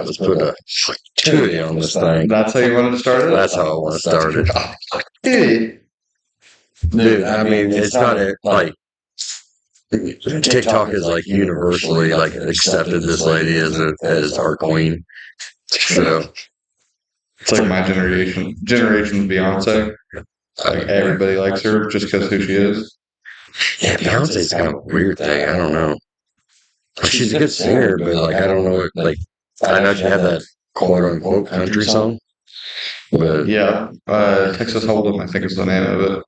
might just put a tui on this thing. That's how you wanted to start it? That's how I want to start it. Dude, I mean, it's not like TikTok is like universally like accepted this lady as our queen. So it's like my generation's Beyonce. Like everybody likes her just because who she is. Yeah, Beyonce's kind of a weird thing. I don't know. She's a good singer, but like I don't know. Like I know she had that quote unquote country song, but yeah, Texas Hold'em, I think is the name of it.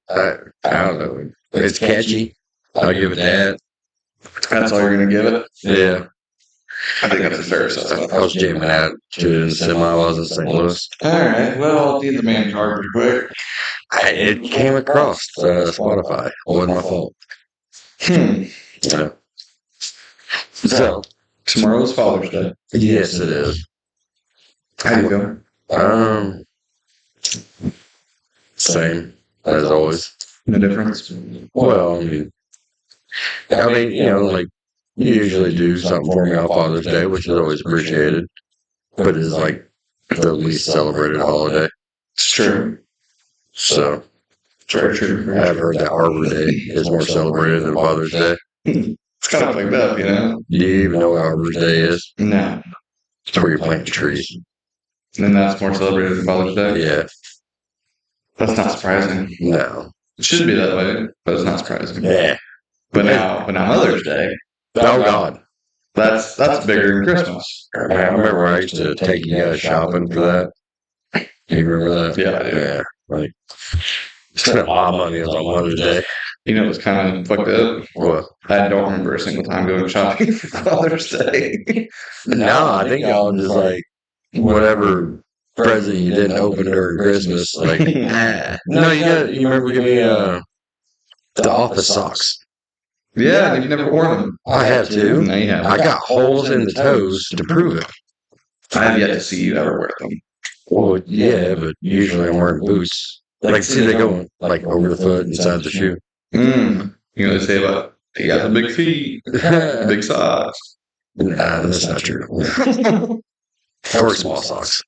I don't know. It's catchy. I'll give it that. That's all you're gonna give it? Yeah. I think that's a fair assessment. I was jamming out to it in the semi while I was in St. Louis. Alright, well, I'll be the man charge quick. It came across Spotify. It wasn't my fault. Yeah. So, tomorrow's Father's Day. Yes, it is. How you going? Same as always. No difference? Well, I mean, you know, like, you usually do something for me on Father's Day, which is always appreciated. But it's like the least celebrated holiday. It's true. So, Very true. I've heard that Arbor Day is more celebrated than Father's Day. It's kind of fucked up, you know? Do you even know what Arbor Day is? No. It's where you plant trees. And that's more celebrated than Father's Day? Yeah. That's not surprising. No. It should be that way, but it's not surprising. Yeah. But now Mother's Day. Oh, God. That's bigger than Christmas. I remember I used to take you guys shopping for that. You remember that? Yeah, I do. Yeah. Like, spent a lot of money on Mother's Day. You know, it's kind of fucked up. What? I don't remember a single time going shopping for Father's Day. No, I think y'all just like, whatever present you didn't open during Christmas, like, no, you remember giving me the office socks. Yeah, you've never worn them. I have to. No, you haven't. I got holes in the toes to prove it. I have yet to see you ever wear them. Well, yeah, but usually I'm wearing boots. Like, see, they go like over the foot inside the shoe. You know, they say about you got the big feet, big socks. Nah, that's not true. I wear small socks.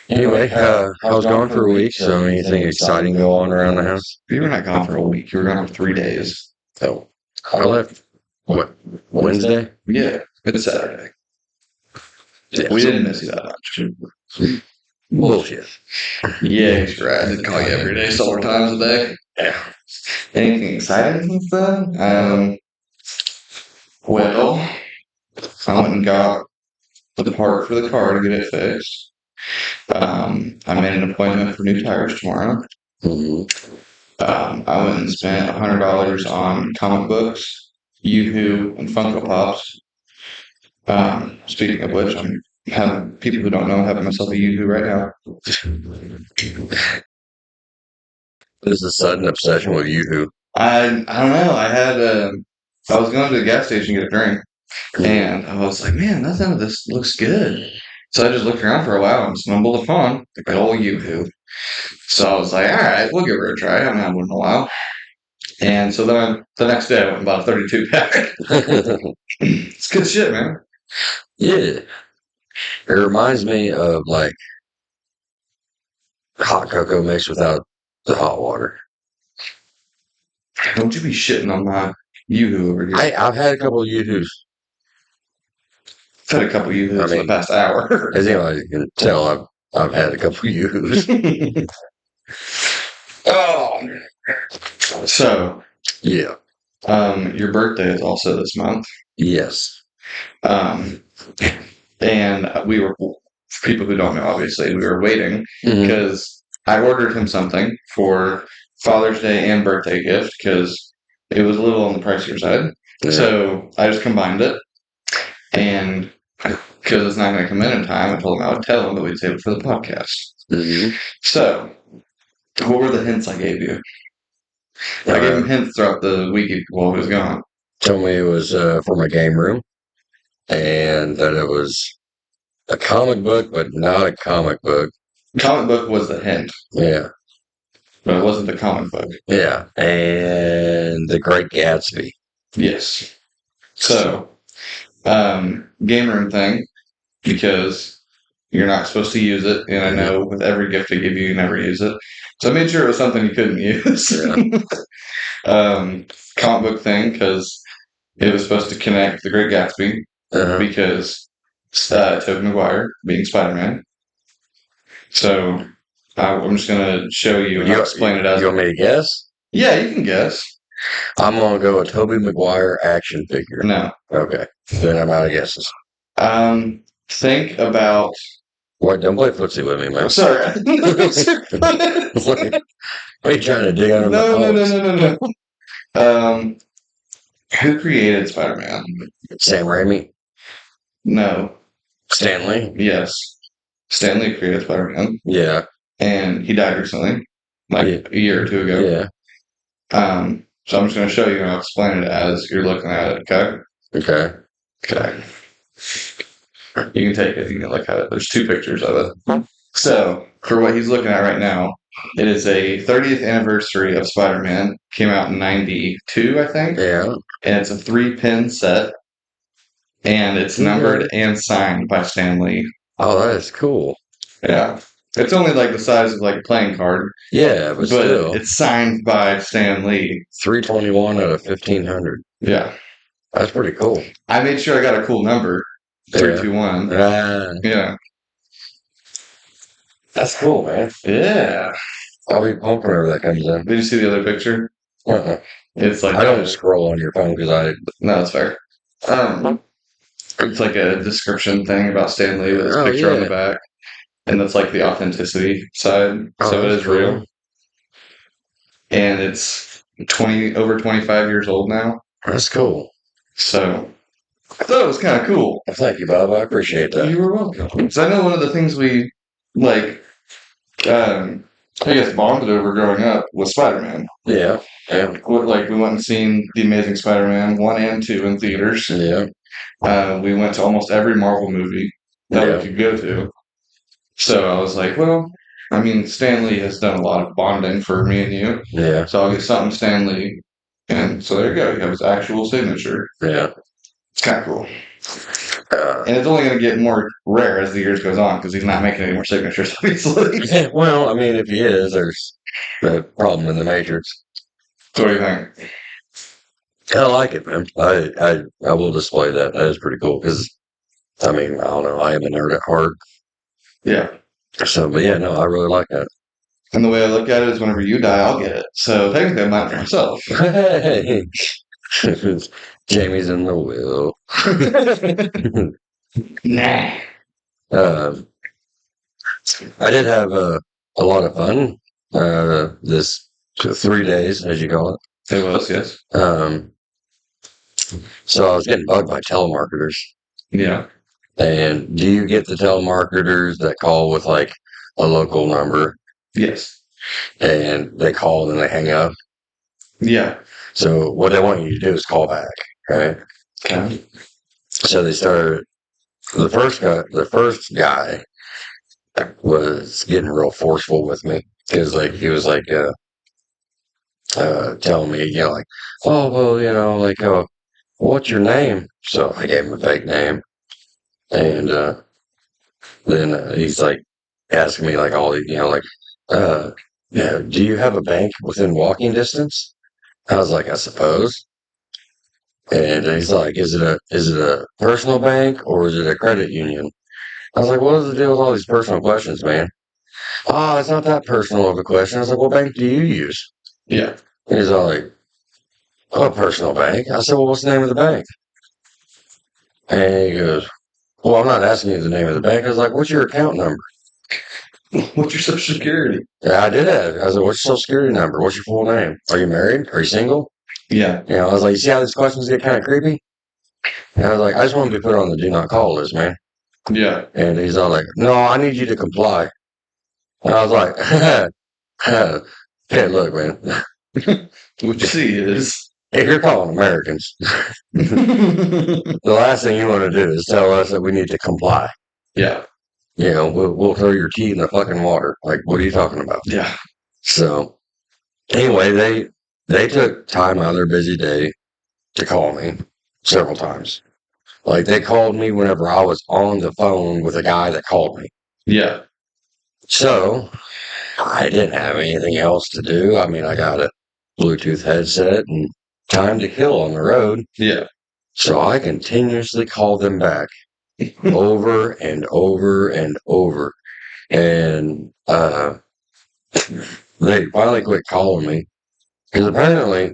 Anyway, I was gone for a week, so anything exciting go on around the house? You were not gone for a week. You were gone for 3 days. Oh, I left, what, Wednesday? Yeah, it's Saturday. Yeah, we didn't miss you that much. Bullshit. Yeah, you're right. I did call you every day, several times a day. Yeah. Anything exciting since then? Well, I went and got the part for the car to get it fixed. I made an appointment for new tires tomorrow. Mm-hmm. I went and spent $100 on comic books, Yoo-Hoo, and Funko Pops. Speaking of which, I'm having people who don't know, having myself a Yoo-Hoo right now. There's a sudden obsession with Yoo-Hoo. I don't know. I was going to the gas station to get a drink, and I was like, man, none of this looks good. So I just looked around for a while and stumbled upon the good old Yoo-Hoo. So I was like, all right, we'll give her a try. I haven't had one in a while. And so then the next day I went and bought a 32 pack. It's good shit, man. Yeah. It reminds me of like hot cocoa mixed without the hot water. Don't you be shitting on my Yoo-Hoo over here. I've had a couple of Yoo-Hoos. I've had a couple of Yoo-Hoos in the past hour. As anybody can tell, I've had a couple of Yoo-Hoos. Oh. So, yeah. Your birthday is also this month. Yes. And we were, for people who don't know, obviously, we were waiting because I ordered him something for Father's Day and birthday gift because it was a little on the pricier side. Yeah. So I just combined it. And because it's not going to come in time, I told him I would tell him that we'd save it for the podcast. Mm-hmm. So, what were the hints I gave you? I gave him hints throughout the week while he was gone. Told me it was for my game room, and that it was a comic book, but not a comic book. Comic book was the hint. Yeah. But it wasn't the comic book. Yeah. And The Great Gatsby. Yes. So, game room thing because you're not supposed to use it. And I know with every gift they give you, you never use it. So I made sure it was something you couldn't use. Comic book thing because it was supposed to connect The Great Gatsby because Tobey Maguire being Spider-Man. So I'm just going to show you and explain it as... You want me to guess? Yeah, you can guess. I'm going to go with Tobey Maguire action figure. No. Okay. Then I'm out of guesses. Think about... What? Don't play footsie with me, man. I'm sorry. Are you trying to dig under No. Who created Spider-Man? Sam Raimi? No. Stan Lee? Yes. Stan Lee created Spider-Man. Yeah. And he died recently, like a year or two ago. Yeah. So I'm just going to show you and I'll explain it as you're looking at it, okay? Okay. You can take it. You can look at it. There's 2 pictures of it. So, for what he's looking at right now, it is a 30th anniversary of Spider-Man. Came out in 92, I think. Yeah. And it's a 3-pin set. And it's numbered and signed by Stan Lee. Oh, that is cool. Yeah. It's only like the size of like a playing card. Yeah, but still. It's signed by Stan Lee. 321 out of 1,500. Yeah. That's pretty cool. I made sure I got a cool number. 321. Yeah. That's cool, man. Yeah. I'll be pumped whenever that comes in. Did you see the other picture? It's like... I don't scroll on your phone because I... No, that's fair. It's like a description thing about Stan Lee with his picture on the back. And that's like the authenticity side. So it is real. And it's over 25 years old now. That's cool. So I thought it was kind of cool. Well, thank you, Bob. I appreciate that. You were welcome. So I know one of the things we like, I guess bonded over growing up was Spider-Man. Yeah. Like we went and seen The Amazing Spider-Man 1 and 2 in theaters. Yeah. We went to almost every Marvel movie that we could go to. So I was like, well, I mean, Stan Lee has done a lot of bonding for me and you. Yeah. So I'll get something Stan Lee. And so there you go. You have his actual signature. Yeah. It's kind of cool. And it's only going to get more rare as the years goes on because he's not making any more signatures, obviously. Yeah, well, I mean, if he is, there's a problem in the Matrix. So what do you think? I like it, man. I will display that. That is pretty cool because, I mean, I don't know. I am a nerd at heart. Yeah. So, but yeah, no, I really like that. And the way I look at it is whenever you die, I'll get it. So technically I'm not for myself. Hey. Jamie's in the will. Nah. I did have a lot of fun this 3 days, as you call it. It was, yes. So I was getting bugged by telemarketers. Yeah. And do you get the telemarketers that call with like a local number? Yes. And they call and they hang up? Yeah. So what they want you to do is call back, right? Okay. So they started. The first guy was getting real forceful with me because like he was like telling me, you know, like, oh well, you know, like what's your name? So I gave him a fake name, and then he's like asking me like all the, you know, like yeah, do you have a bank within walking distance? I was like, I suppose. And he's like, is it a personal bank or is it a credit union? I was like, what is the deal with all these personal questions, man? Oh, it's not that personal of a question. I was like, what bank do you use? Yeah. And he's all like, oh, a personal bank. I said, well, what's the name of the bank? And he goes, well, I'm not asking you the name of the bank. I was like, what's your account number? What's your social security? Yeah, I did have. I was like, what's your social security number? What's your full name? Are you married? Are you single? Yeah. You know, I was like, you see how these questions get kind of creepy? And I was like, I just want to be put on the do not call list, man. Yeah. And he's all like, no, I need you to comply. And I was like, hey, look, man. What you see is if you're calling Americans, the last thing you want to do is tell us that we need to comply. Yeah. You know, we'll throw your tea in the fucking water. Like, what are you talking about? Yeah. So, anyway, they took time out of their busy day to call me several times. Like they called me whenever I was on the phone with a guy that called me. Yeah. So I didn't have anything else to do. I mean, I got a Bluetooth headset and time to kill on the road. Yeah. So I continuously called them back over and over and over. And they finally quit calling me because apparently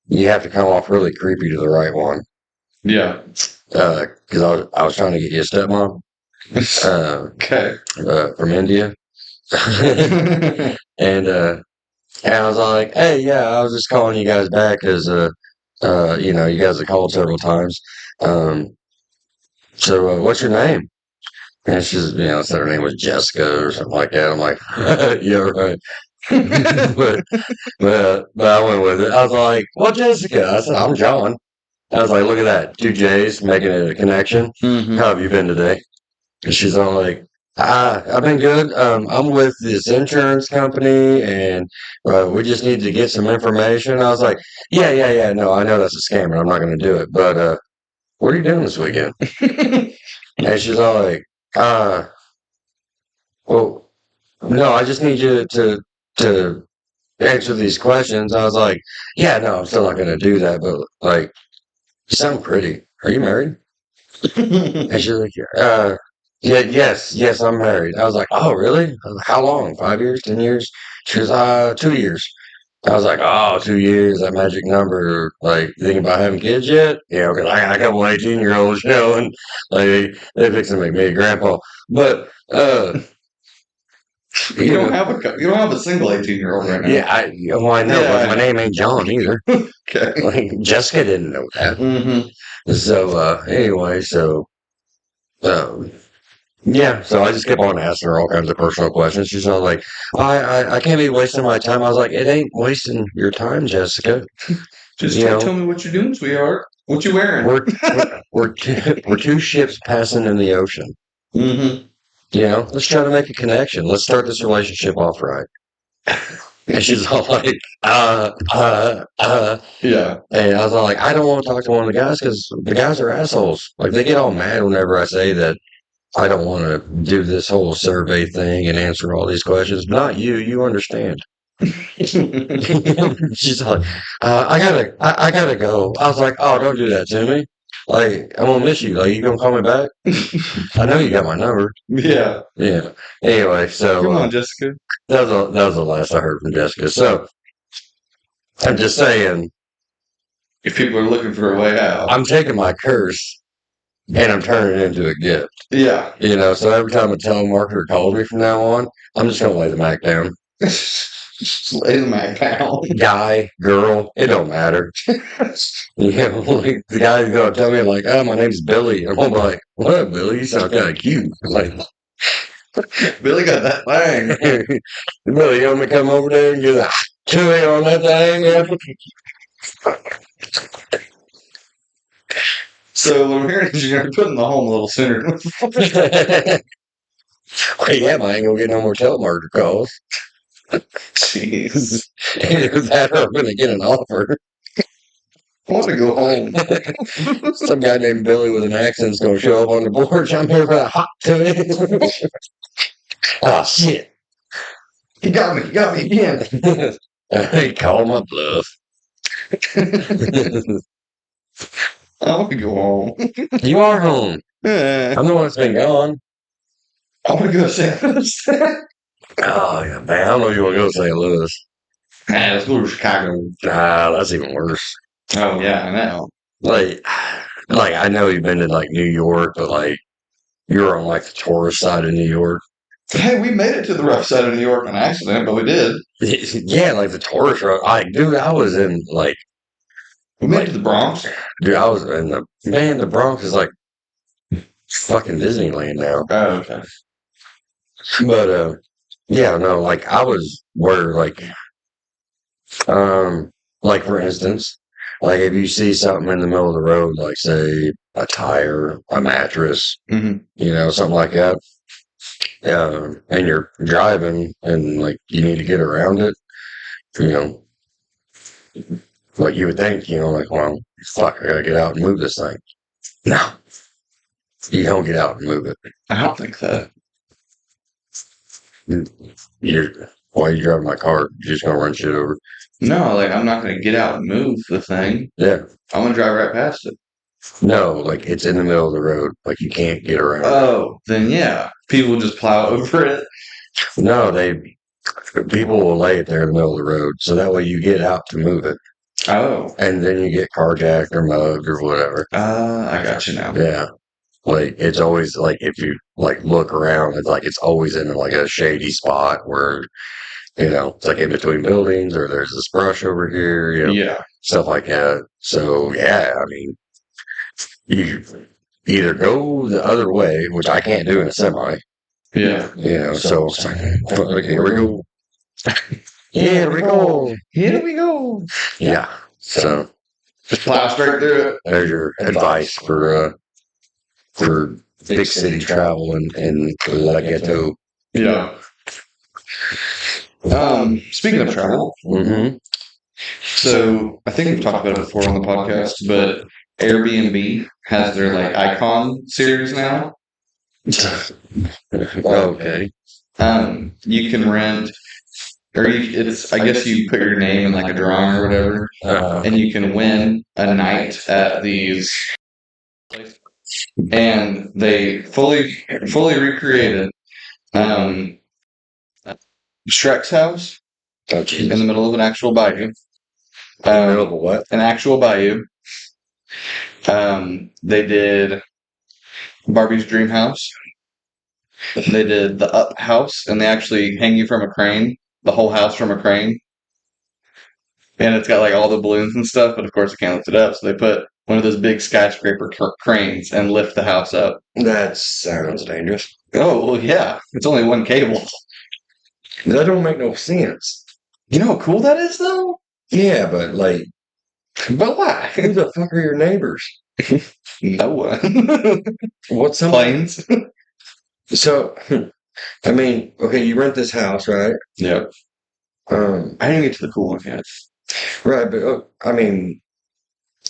you have to come off really creepy to the right one. Yeah. Because I was trying to get you a stepmom Okay. from India. And I was like, hey, yeah, I was just calling you guys back because, you guys have called several times. So what's your name? And she's, said her name was Jessica or something like that. I'm like, yeah, right. but I went with it. I was like, well, Jessica. I said, I'm John. I was like, look at that. 2 J's making it a connection. Mm-hmm. How have you been today? And she's all like, I've been good. I'm with this insurance company and we just need to get some information. I was like, yeah. No, I know that's a scam and I'm not going to do it. But what are you doing this weekend? And she's all like, well, no, I just need you to answer these questions. I was like, yeah, no, I'm still not going to do that. But like, you sound pretty. Are you married? And she's like, yeah, yes, I'm married. I was like, oh, really? I was like, how long? 5 years, 10 years? She was, 2 years. I was like, oh, 2 years, that magic number. Like, thinking about having kids yet? Yeah, because I got a couple 18-year-olds, and like they fixing to make me a grandpa. But you don't have a single 18-year-old right now. Yeah, I know, but my name ain't John either. Okay. Like Jessica didn't know that. Mm-hmm. So anyway, yeah, so I just kept on asking her all kinds of personal questions. She's all like, I can't be wasting my time. I was like, it ain't wasting your time, Jessica. Just tell me what you're doing, sweetheart. What you wearing? We're two ships passing in the ocean. Mm-hmm. Let's try to make a connection. Let's start this relationship off right. And she's all like, Yeah. And I was all like, I don't want to talk to one of the guys because the guys are assholes. Like, they get all mad whenever I say that I don't want to do this whole survey thing and answer all these questions. But not you. You understand. She's like, I gotta go. I was like, oh, don't do that to me. Like, I'm gonna miss you. Like, you gonna call me back? I know you got my number. Yeah. Yeah. Anyway, so come on, Jessica. That was the last I heard from Jessica. So I'm just saying, if people are looking for a way out, I'm taking my curse and I'm turning it into a gift. Yeah. So every time a telemarketer calls me from now on, I'm just gonna lay the Mac down. Lay the Mac down. Guy, girl, it don't matter. Like the guy's gonna tell me like, oh, my name's Billy. And I'm like, what up, Billy? You sound kind of cute. Like, Billy got that thing. Billy, you want me to come over there and get a chili on that thing? So what I'm hearing is you're putting the home a little sooner. Well, yeah, I ain't gonna get no more telemarketer calls. Jeez. Either that or I'm gonna get an offer. I want to go home. Some guy named Billy with an accent's gonna show up on the porch. I'm here for a hot tub. Oh shit! He got me again. Hey, call my bluff. I want to go home. You are home. I'm the one that's been gone. I want to go to St. Louis. Oh yeah, man! I don't know if you want to go to St. Louis. Man, let's go to Chicago. That's even worse. Oh yeah, I know. Like I know you've been to like New York, but like you're on like the tourist side of New York. Hey, we made it to the rough side of New York on accident, but we did. Yeah, like the tourist road. Dude, I was in like. We made it to the Bronx. Dude, I was in the Bronx is like fucking Disneyland now. Oh, okay. But yeah, no, like I was where like for instance, like if you see something in the middle of the road, like say a tire, a mattress, something like that, and you're driving and like you need to get around it, like you would think, like, well, fuck, I gotta get out and move this thing. No, You don't get out and move it. I don't think that. While you're driving my car, you're just gonna run shit over. No, like I'm not gonna get out and move the thing. Yeah. I'm gonna drive right past it. No, like it's in the middle of the road. Like you can't get around. Oh, then yeah, people just plow over it. No, people will lay it there in the middle of the road, so that way you get out to move it, Oh, and then you get carjacked or mugged or whatever. I got you now. Yeah, like it's always like if you like look around, it's like it's always in like a shady spot where it's like in between buildings or there's this brush over here, Yeah, stuff like that. So yeah, I mean, you either go the other way, which I can't do in a semi. yeah. So it's like, okay, here we go. Here we go. Here we go. Yeah. So Just plow straight through it. there's your advice for big city travel and La Ghetto. Yeah. Speaking of travel, Mm-hmm. so I think we've talked about it before on the podcast, but Airbnb has their like icon series now. Okay. You can rent, or it's I guess you put your name in like a drawing or whatever, and you can win a night at these. And they fully recreated Shrek's house Oh, in Jesus. the middle of an actual bayou. In the middle of a what? An actual bayou. They did Barbie's dream house. They did the up house, and they actually hang you from a crane, the whole house from a crane. And it's got like all the balloons and stuff, but of course it can't lift it up. So they put one of those big skyscraper cranes and lift the house up. That sounds dangerous. Oh, well, yeah. It's only one cable. That don't make no sense. You know how cool that is, though? Yeah, but like, But why? who the fuck are your neighbors? No one. What's some Planes? So, I mean, okay, you rent this house, right? Yeah. I didn't get to the cool one yet. Right, but I mean,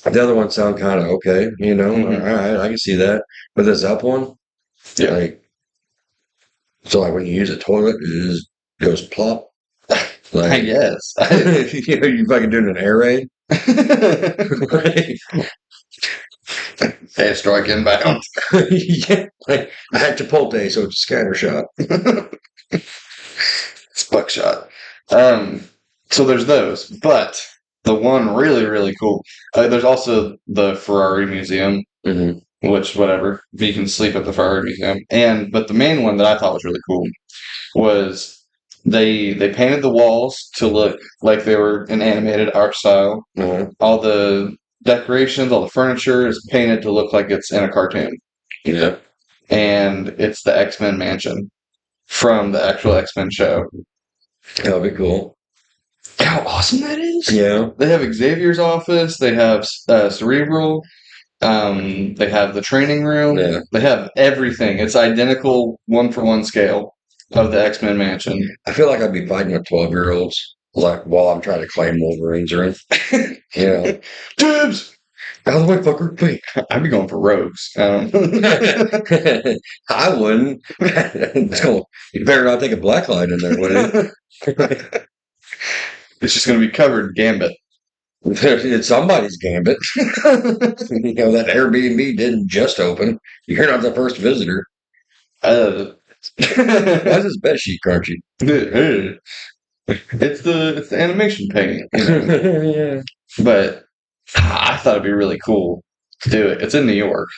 the other ones sound kind of okay, Mhm. All right, I can see that. But this up one, Yeah. like, so like when you use a toilet, it just goes plop. I Like, guess. you fucking doing an air raid. Hey, strike inbound. Yeah, like I had Chipotle, so it's a scatter shot. It's buckshot. So there's those, but the one really, really cool. There's also the Ferrari Museum, Mm-hmm. which whatever you can sleep at the Ferrari Museum. But the main one that I thought was really cool was they painted the walls to look like they were an animated art style. Uh-huh. All the decorations, all the furniture is painted to look like it's in a cartoon. Yeah. And it's the X-Men mansion from the actual X-Men show. That'll be cool. How awesome that is! Yeah. They have Xavier's office. They have Cerebral. They have the training room. Yeah. They have everything. It's identical, 1-for-1 scale of the X-Men mansion. I feel like I'd be fighting with 12-year-olds, like while I'm trying to claim Wolverines or anything. Dibs! Out of the way, fucker. Wait. I'd be going for rogues. I wouldn't. You better not take a black light in there, would it? It's just going to be covered in Gambit. It's somebody's gambit. That Airbnb didn't just open. You're not the first visitor. Why is this bed sheet crunchy? It's the animation painting. Yeah. But I thought it'd be really cool to do it. It's in New York.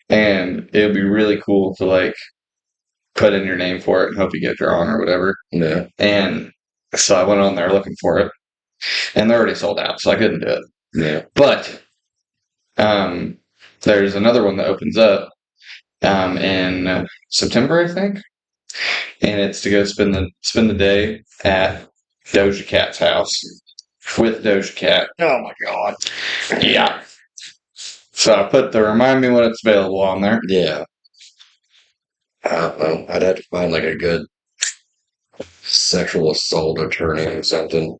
And it would be really cool to like put in your name for it and hope you get drawn or whatever. Yeah. And so I went on there looking for it. And they're already sold out, so I couldn't do it. Yeah. But there's another one that opens up in September, I think. And it's to go spend the day at Doja Cat's house with Doja Cat. Oh my god. Yeah. So I put the remind me when it's available on there. Yeah. I don't know. I'd have to find like a good sexual assault attorney or something.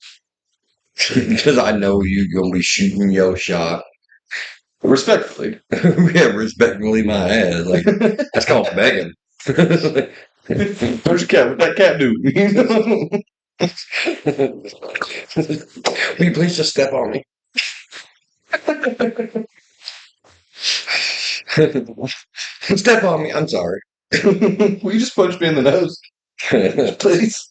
Because I know you're gonna be shooting your shot. Respectfully. Yeah, respectfully my ass. Like, that's called begging. Where's your cat? What that cat do? Will you please just step on me? Step on me. I'm sorry. Will you just punch me in the nose, please?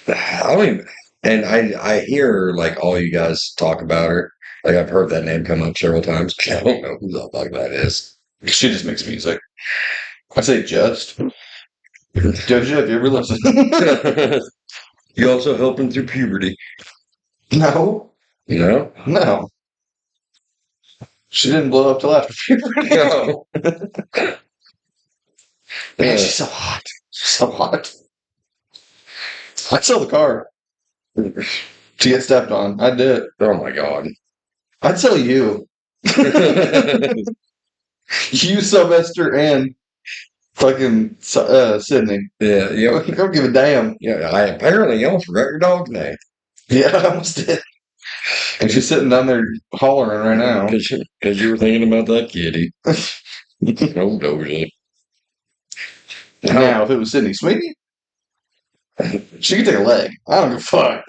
I don't even, and I hear like all you guys talk about her. Like I've heard that name come up several times. I don't know who the fuck that is. She just makes music. I say just. Judge, have you ever listened? You also helping through puberty. No. You know? No. She didn't blow up till after puberty. No. Man, she's so hot. She's so hot. I'd sell the car to get stepped on. I'd do it. Oh my god. I'd sell you. You, Sylvester, and fucking Sydney. Yeah, I don't give a damn. yeah. I apparently almost forgot your dog's name. Yeah, I almost did. And she's sitting down there hollering right now. Because you were thinking about that kitty. Oh, Doja. Now, if it was Sydney Sweeney, she could take a leg. I don't give a fuck.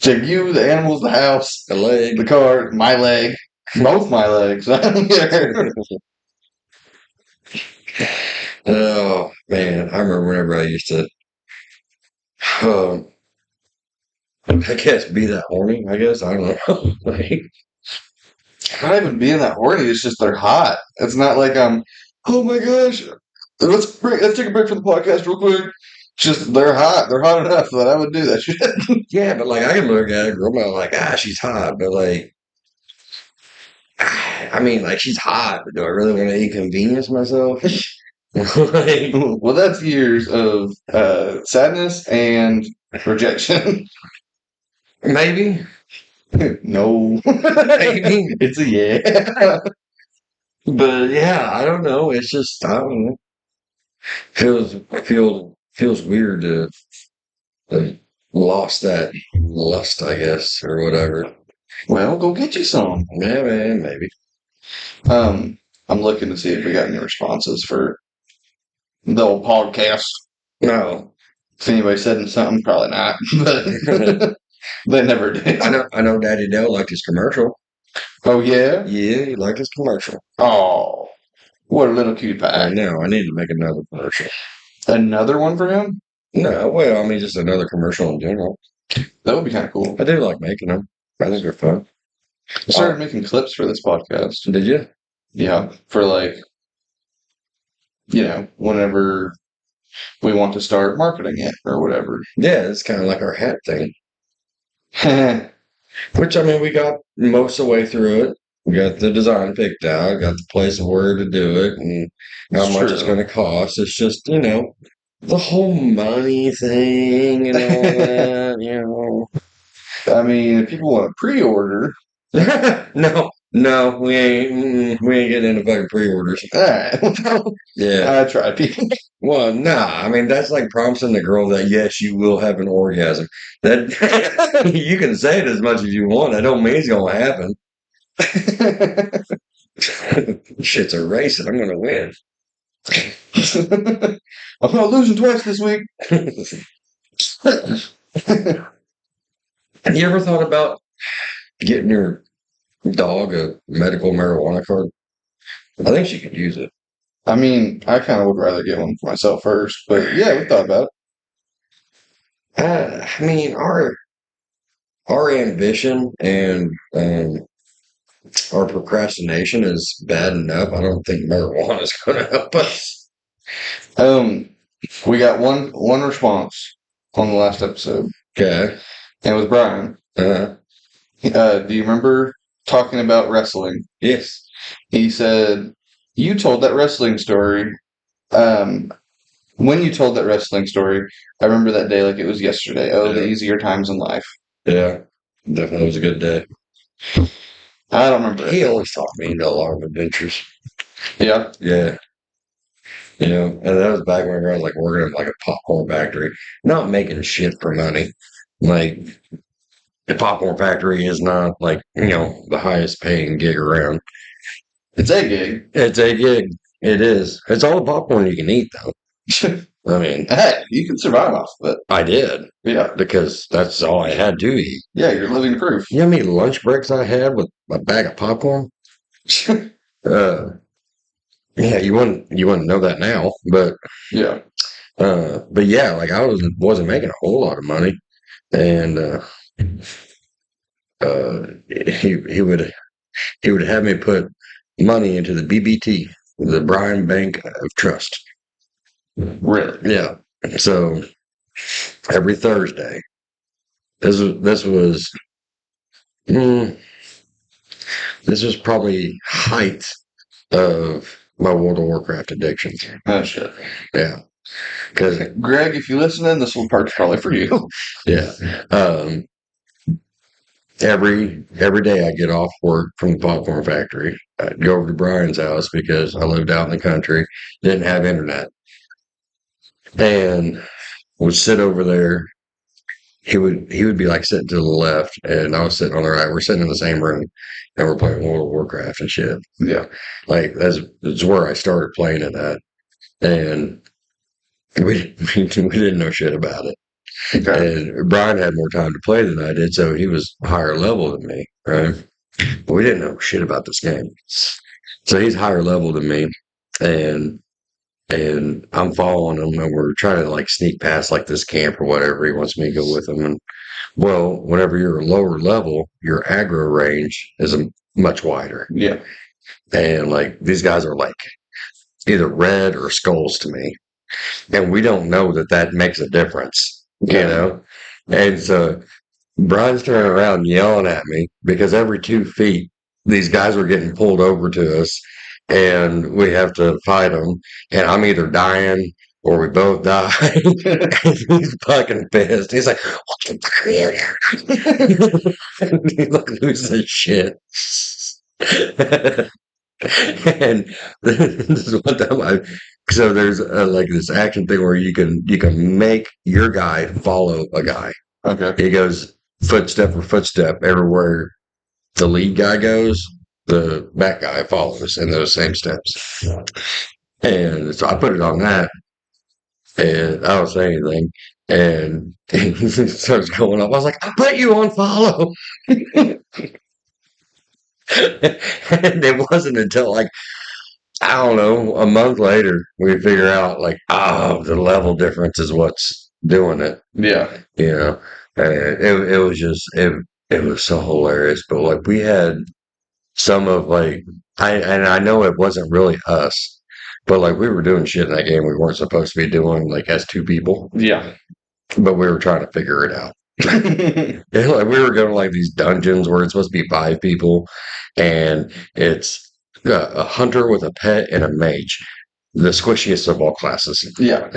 Take you, the animals, the house, A leg. the car, my leg, both my legs. I don't care. Oh man, I remember whenever I used to, I guess be that horny. I guess I don't know. Like, Not even being that horny. It's just they're hot. It's not like oh my gosh, let's take a break from the podcast real quick. It's just they're hot. They're hot enough that I would do that shit. yeah, but like I can look at a girl and I'm like, she's hot, but like, I mean, like she's hot, but do I really want to inconvenience myself? Like, Well, that's years of sadness and rejection. maybe, No, maybe, it's a yeah. but yeah, I don't know. It's just I don't know. Feels weird to lost that lust, I guess, or whatever. Well, go get you some. Yeah, man, maybe. I'm looking to see if we got any responses for the old podcast. No, If anybody said something, probably not. But they never did. I know. Daddy Dell liked his commercial. Oh yeah. Yeah, he liked his commercial. Oh, what a little cutie I pie. know. I need to make another commercial. Another one for him? No, well, I mean, just another commercial in general. That would be kind of cool. I do like making them. I think they're fun. I started making clips for this podcast. Did you? Yeah, for like, whenever we want to start marketing it or whatever. Yeah, it's kind of like our hat thing. Yeah, Which, I mean, we got most of the way through it. We got the design picked out, got the place of where to do it, and how much it's going to cost. It's just, the whole money thing and all that, I mean, if people want to pre-order, No, we ain't getting into fucking pre-orders. all right. Yeah. I try people. Well, nah. I mean, that's like promising the girl that yes, you will have an orgasm. That you can say it as much as you want. That don't mean it's gonna happen. Shit's a race, and I'm gonna win. I'm not losing twice this week. Have you ever thought about getting your dog a medical marijuana card? I think she could use it. I mean, I kind of would rather get one for myself first, but yeah, we thought about I mean, our ambition and our procrastination is bad enough. I don't think marijuana is going to help us. it. We got one response on the last episode, Okay. and it was Brian. Uh, Do you remember talking about wrestling? yes. He said, you told that wrestling story. When you told that wrestling story, I remember that day like it was yesterday. Oh, the easier times in life. Yeah. Definitely was a good day. I don't remember He it. always taught me into a lot of adventures. Yeah. Yeah. And that was back when I was like working at like a popcorn factory, not making shit for money. Like, the popcorn factory is not like, the highest paying gig around. It's a gig. It's a gig. It is. It's all the popcorn you can eat, though. I mean, hey, you can survive off of it. I did. Yeah. Because that's all I had to eat. Yeah, you're living proof. You know how many lunch breaks I had with a bag of popcorn? Yeah, you wouldn't know that now, but yeah. But yeah, like I wasn't making a whole lot of money, and he would have me put money into the BBT, the Bryan Bank of Trust. Really? Yeah. So every Thursday, this was probably height of my World of Warcraft addiction. Oh shit. Yeah. Because Greg, if you listen in, this part's probably for you. Yeah. Every day I get off work from the popcorn factory, I'd go over to Brian's house because I lived out in the country, didn't have internet, and would sit over there. He would be like sitting to the left, and I was sitting on the right. We're sitting in the same room, and we're playing World of Warcraft and shit. Yeah. Like that's where I started playing it at, and we didn't know shit about it. Okay. And Brian had more time to play than I did, so he was higher level than me, right? But we didn't know shit about this game. So he's higher level than me, and I'm following him, and we're trying to like sneak past like this camp or whatever. He wants me to go with him, and well, whenever you're a lower level, your aggro range is much wider. Yeah. And like these guys are like either red or skulls to me, and we don't know that makes a difference, And so Brian's turning around yelling at me because every 2 feet, these guys are getting pulled over to us and we have to fight them. And I'm either dying or we both die. And he's fucking pissed. He's like, what the fuck are you? And he's like losing his shit. And this is one time so there's like this action thing where you can make your guy follow a guy. Okay. He goes footstep for footstep everywhere the lead guy goes, the back guy follows in those same steps. And so I put it on that, and I don't say anything. And he starts going up. I was like, I put you on follow. And it wasn't until like, I don't know, a month later, we figure out like, the level difference is what's doing it. Yeah. And it was just, it was so hilarious. But like we had some of like, I know it wasn't really us, but like we were doing shit in that game we weren't supposed to be doing like as 2 people. Yeah. But we were trying to figure it out. And like we were going to like these dungeons where it's supposed to be 5 people, and it's a hunter with a pet and a mage, the squishiest of all classes. Yeah.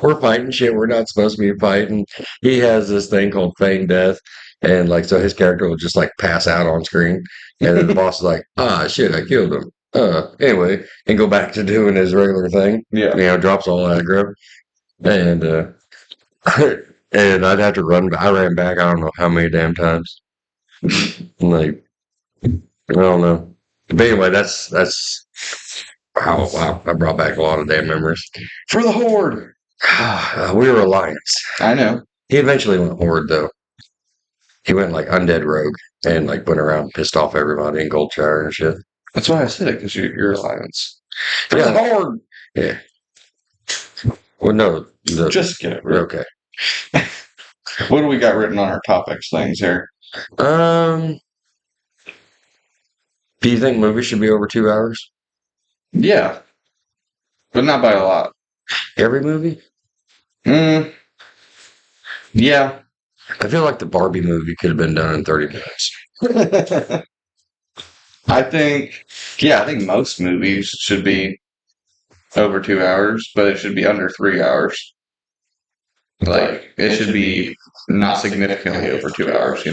we're fighting shit we're not supposed to be fighting. He has this thing called feign death, and like so his character will just like pass out on screen, and then the boss is like, shit, I killed him. Anyway, and go back to doing his regular thing. Yeah. Drops all aggro, and and I'd have to run. I ran back. I don't know how many damn times. Like I don't know. But anyway, that's. Oh, wow. I brought back a lot of damn memories. For the Horde. We were Alliance. I know. He eventually went Horde, though. He went like undead rogue and like went around and pissed off everybody in Goldshire and shit. That's why I said it, because you're Alliance. For Yeah. the Horde. Yeah. Well, no. Just kidding. Okay. What do we got written on our topics things here? Do you think movies should be over 2 hours? Yeah. But not by a lot. Every movie? Yeah. I feel like the Barbie movie could have been done in 30 minutes. I think most movies should be over 2 hours, but it should be under 3 hours. Like, it should be not significantly over 2 hours,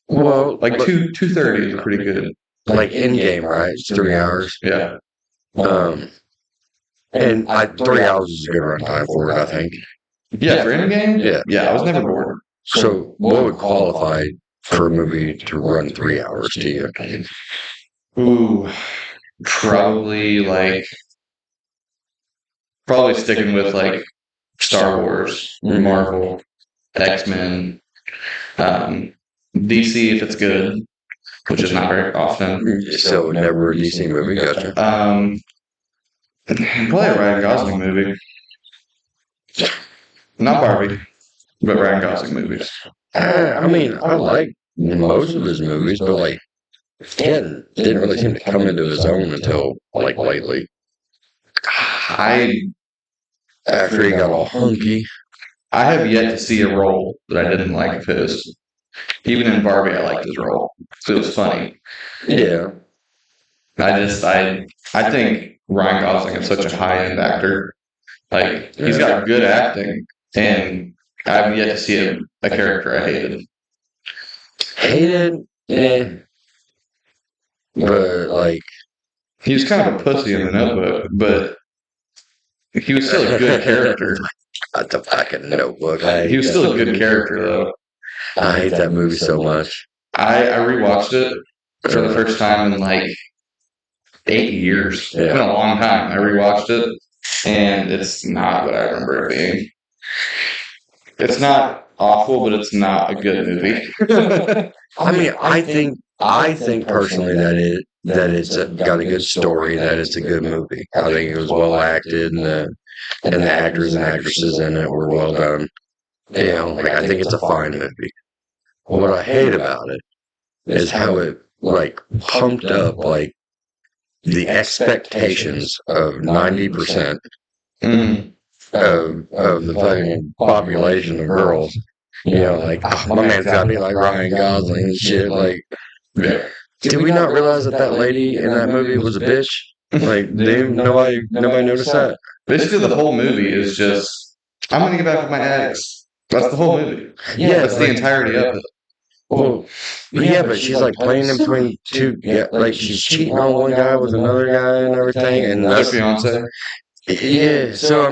Well, like 2:30 is pretty good. Like in game, right? It's 3 hours. Yeah. And 3 hours is a good runtime for it, I think. Yeah, for Endgame? Yeah. Yeah, I was never bored. So, what would qualify for a movie to run 3 hours to you? Ooh, probably probably sticking with Star Wars, Marvel, X-Men, um, DC if it's good, which is not very often. So, never a DC movie, gotcha. Probably a Ryan Gosling movie. Not Barbie, but Ryan Gosling movies. I mean, I like most of his movies, but like, Ken didn't really seem to come into his own until like lately. I After he got all hunky. I have yet to see a role that I didn't like of his. Even in Barbie, I liked his role. So it was funny. Yeah. I think Ryan Gosling is such a high end actor. Like he's got good acting, and I've yet to see a character I hated. Hated, eh. But like, He was kind of a pussy in the Notebook, but he was still a good character. Not the fucking Notebook. He was still a good character, though. I hate that movie so much. I rewatched it for the first time in 8 years. It's been a long time. I rewatched it, and it's not what I remember it being. It's not awful, but it's not a good movie. I mean, I think personally that it's got a good story, that it's a good movie. I think it was well acted, and the actors and actresses in it were well done. You know, like I think it's a fine movie. What I hate about it is how it like pumped up like the expectations of 90% of the fucking population of girls. You know, like, oh, my man's got to be like Ryan Gosling and shit. Like, did we not realize that lady in that movie was a bitch? Like, nobody noticed that. Basically, the whole movie is just, I'm going to get back with my ex. That's the whole movie. Yeah, that's the entirety of it. Well, yeah, but she's like playing in between two. Yeah, like she's cheating on one guy with another guy and everything, and that's fiance. Yeah, so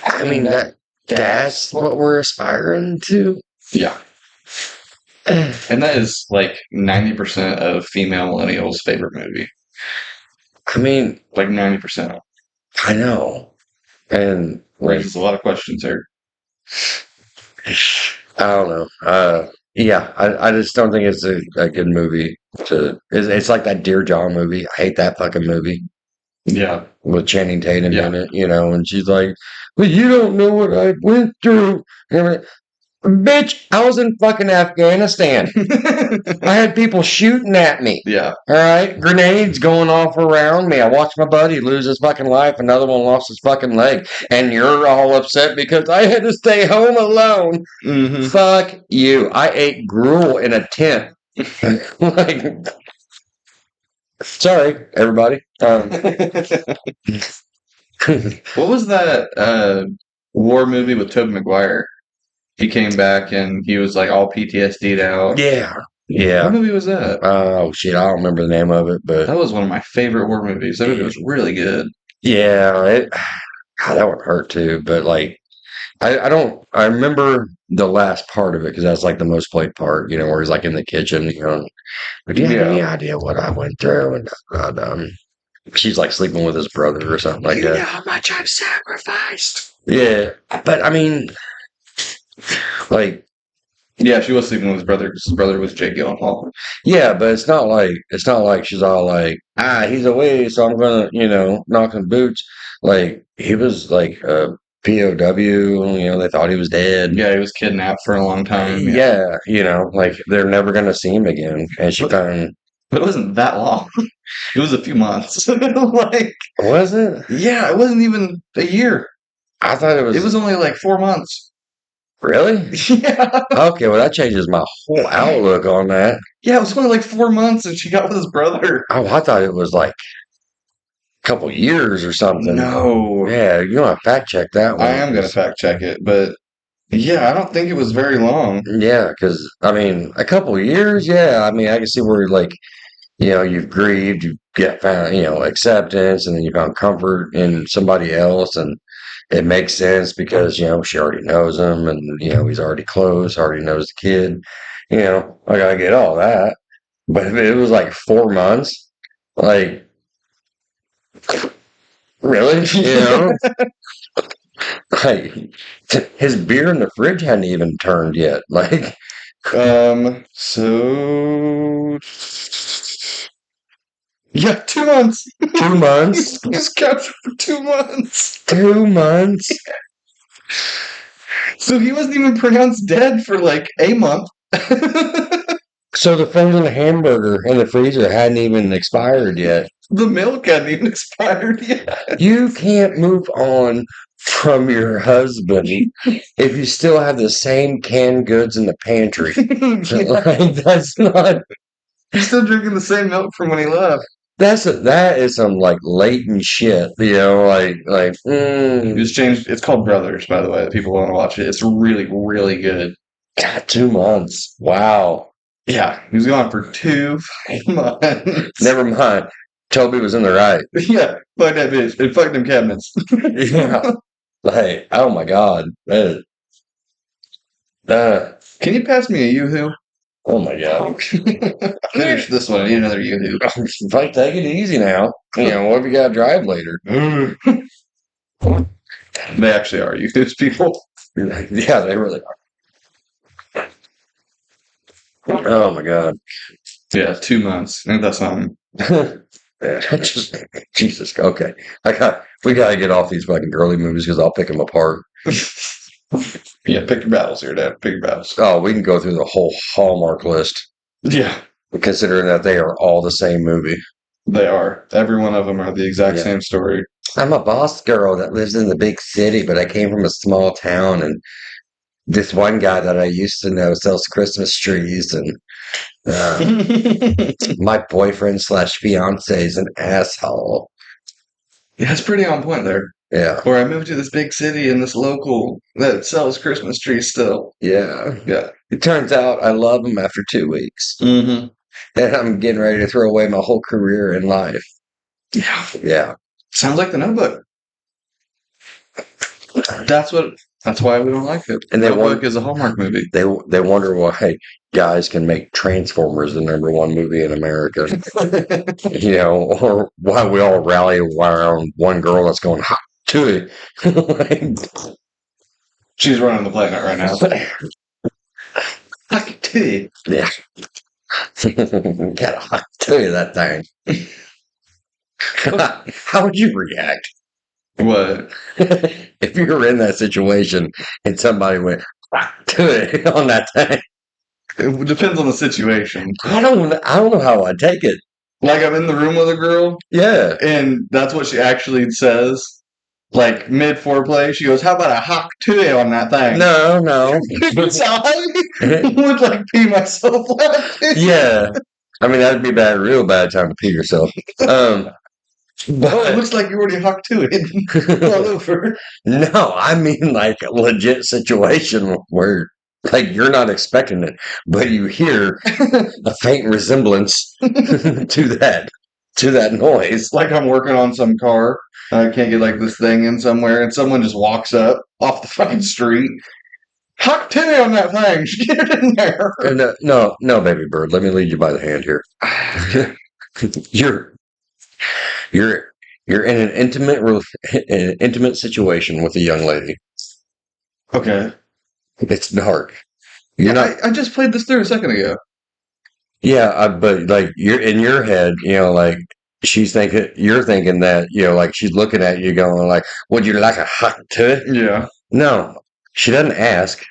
I mean that's what we're aspiring to. Yeah, and that is 90% of female millennials' favorite movie. I mean, 90%. I know, and raises a lot of questions here. I don't know. Yeah, I just don't think it's a good movie. It's like that Dear John movie. I hate that fucking movie. Yeah, with Channing Tatum in it, you know, and she's like, "Well, you don't know what I went through." And I'm like, bitch, I was in fucking Afghanistan. I had people shooting at me. Yeah. All right. Grenades going off around me. I watched my buddy lose his fucking life. Another one lost his fucking leg. And you're all upset because I had to stay home alone. Mm-hmm. Fuck you. I ate gruel in a tent. Sorry, everybody. What was that war movie with Tobey Maguire? He came back and he was all PTSD'd out. Yeah. What movie was that? Oh shit, I don't remember the name of it, but that was one of my favorite war movies. That movie was really good. Yeah, God, that one hurt too. But I remember the last part of it because that's the most played part. You know, where he's in the kitchen. You know, but do you have any idea what I went through? And she's sleeping with his brother or something like that. You know how much I've sacrificed. Yeah, but I mean, yeah, she was sleeping with his brother because his brother was Jake Gyllenhaal. Yeah, but it's not like she's all he's away, so I'm gonna knock him boots. He was a POW. You know, they thought he was dead. Yeah, he was kidnapped for a long time. Yeah, they're never gonna see him again. And she found. But it wasn't that long. It was a few months. Was it? Yeah, it wasn't even a year. I thought it was. It was only 4 months. Really? Yeah. Okay, well that changes my whole outlook on that. Yeah, it was only 4 months, and she got with his brother. Oh, I thought it was a couple years or something. No. Yeah, you want to fact check that one. I am gonna fact check it, but yeah, I don't think it was very long. Yeah, because I mean, a couple years. Yeah, I mean, I can see where you've grieved, you get found, acceptance, and then you found comfort in somebody else, and it makes sense because, she already knows him and, he's already close, already knows the kid. I gotta get all that. But if it was like 4 months, like, really? Like, his beer in the fridge hadn't even turned yet. Like, so yeah, 2 months. 2 months? He was captured for 2 months. 2 months? So he wasn't even pronounced dead for like a month. So the frozen hamburger in the freezer hadn't even expired yet. The milk hadn't even expired yet. You can't move on from your husband if you still have the same canned goods in the pantry. Like, that's not. He's still drinking the same milk from when he left. That is some like latent shit, like. It's changed. It's called Brothers, by the way. If people want to watch it, it's really, really good. God, 2 months. Wow. Yeah, he was gone for 2 months. Never mind. Toby was in the right. Yeah, fuck that bitch. And fuck them cabinets. Yeah. Like, oh my God. Can you pass me a Yoo-hoo? Oh my God. Finish this one. I need another Yoo-hoo. Like, take it easy now. What if you got to drive later? They actually are Yoo-hoos, people. Yeah, they really are. Oh my God. Yeah, 2 months. Ain't that something? Jesus. Okay. We gotta get off these fucking girly movies because I'll pick them apart. Yeah, pick your battles here, Dad. Pick your battles. Oh, we can go through the whole Hallmark list. Yeah. Considering that they are all the same movie. They are. Every one of them are the exact same story. I'm a boss girl that lives in the big city, but I came from a small town, and this one guy that I used to know sells Christmas trees, and my boyfriend / fiance is an asshole. Yeah, it's pretty on point there. Yeah. Or I moved to this big city in this local that sells Christmas trees still. Yeah. Yeah. It turns out I love him after 2 weeks. Mm-hmm. And I'm getting ready to throw away my whole career in life. Yeah. Yeah. Sounds like The Notebook. That's why we don't like it. And Notebook is a Hallmark movie. They wonder why guys can make Transformers the #1 movie in America. Or why we all rally around one girl that's going hot to it. She's running the planet right now. Hot to Yeah. Got a hot to that thing. How would you react? What? If you were in that situation and somebody went to it on that thing? It depends on the situation. I don't know how I'd take it. Like I'm in the room with a girl. Yeah. And that's what she actually says. Like mid foreplay, she goes, "How about a hawk tui on that thing?" No. So I would like pee myself laughing. Yeah. I mean, that'd be a real bad time to pee yourself. But it looks like you already hawk to it all over. No, I mean like a legit situation where like you're not expecting it, but you hear a faint resemblance to that noise. Like I'm working on some car. I can't get like this thing in somewhere, and someone just walks up off the fucking street. Hawk titty on that thing. Get it in there. No, baby bird. Let me lead you by the hand here. You're in an intimate situation with a young lady. Okay. It's dark. I just played this through a second ago. Yeah, but like you're in your head, like you're thinking that, like she's looking at you going like, would you like a hot titty? Yeah. No, she doesn't ask.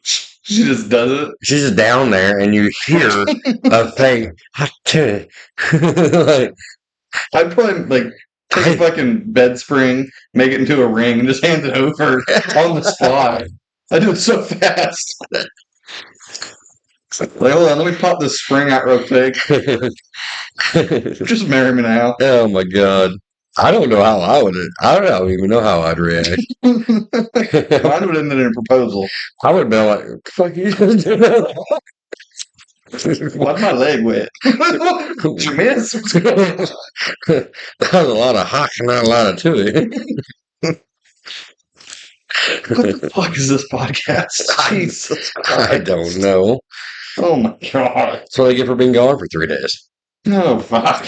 She just does it. She's just down there and you hear a thing, hot titty. Like, I'd probably like take a fucking bed spring, make it into a ring, and just hand it over on the spot. I do it so fast. Like, hold on, let me pop this spring out real quick. Just marry me now. Oh my God. I don't know how I don't even know how I'd react. Mine would end in a proposal. I would have been like, fuck you. Why's my leg wet? Did you miss? That was a lot of hawk and not a lot of tui. What the fuck is this podcast? Jesus Christ. I don't know. Oh my god. That's what I get for being gone for 3 days. No, fuck.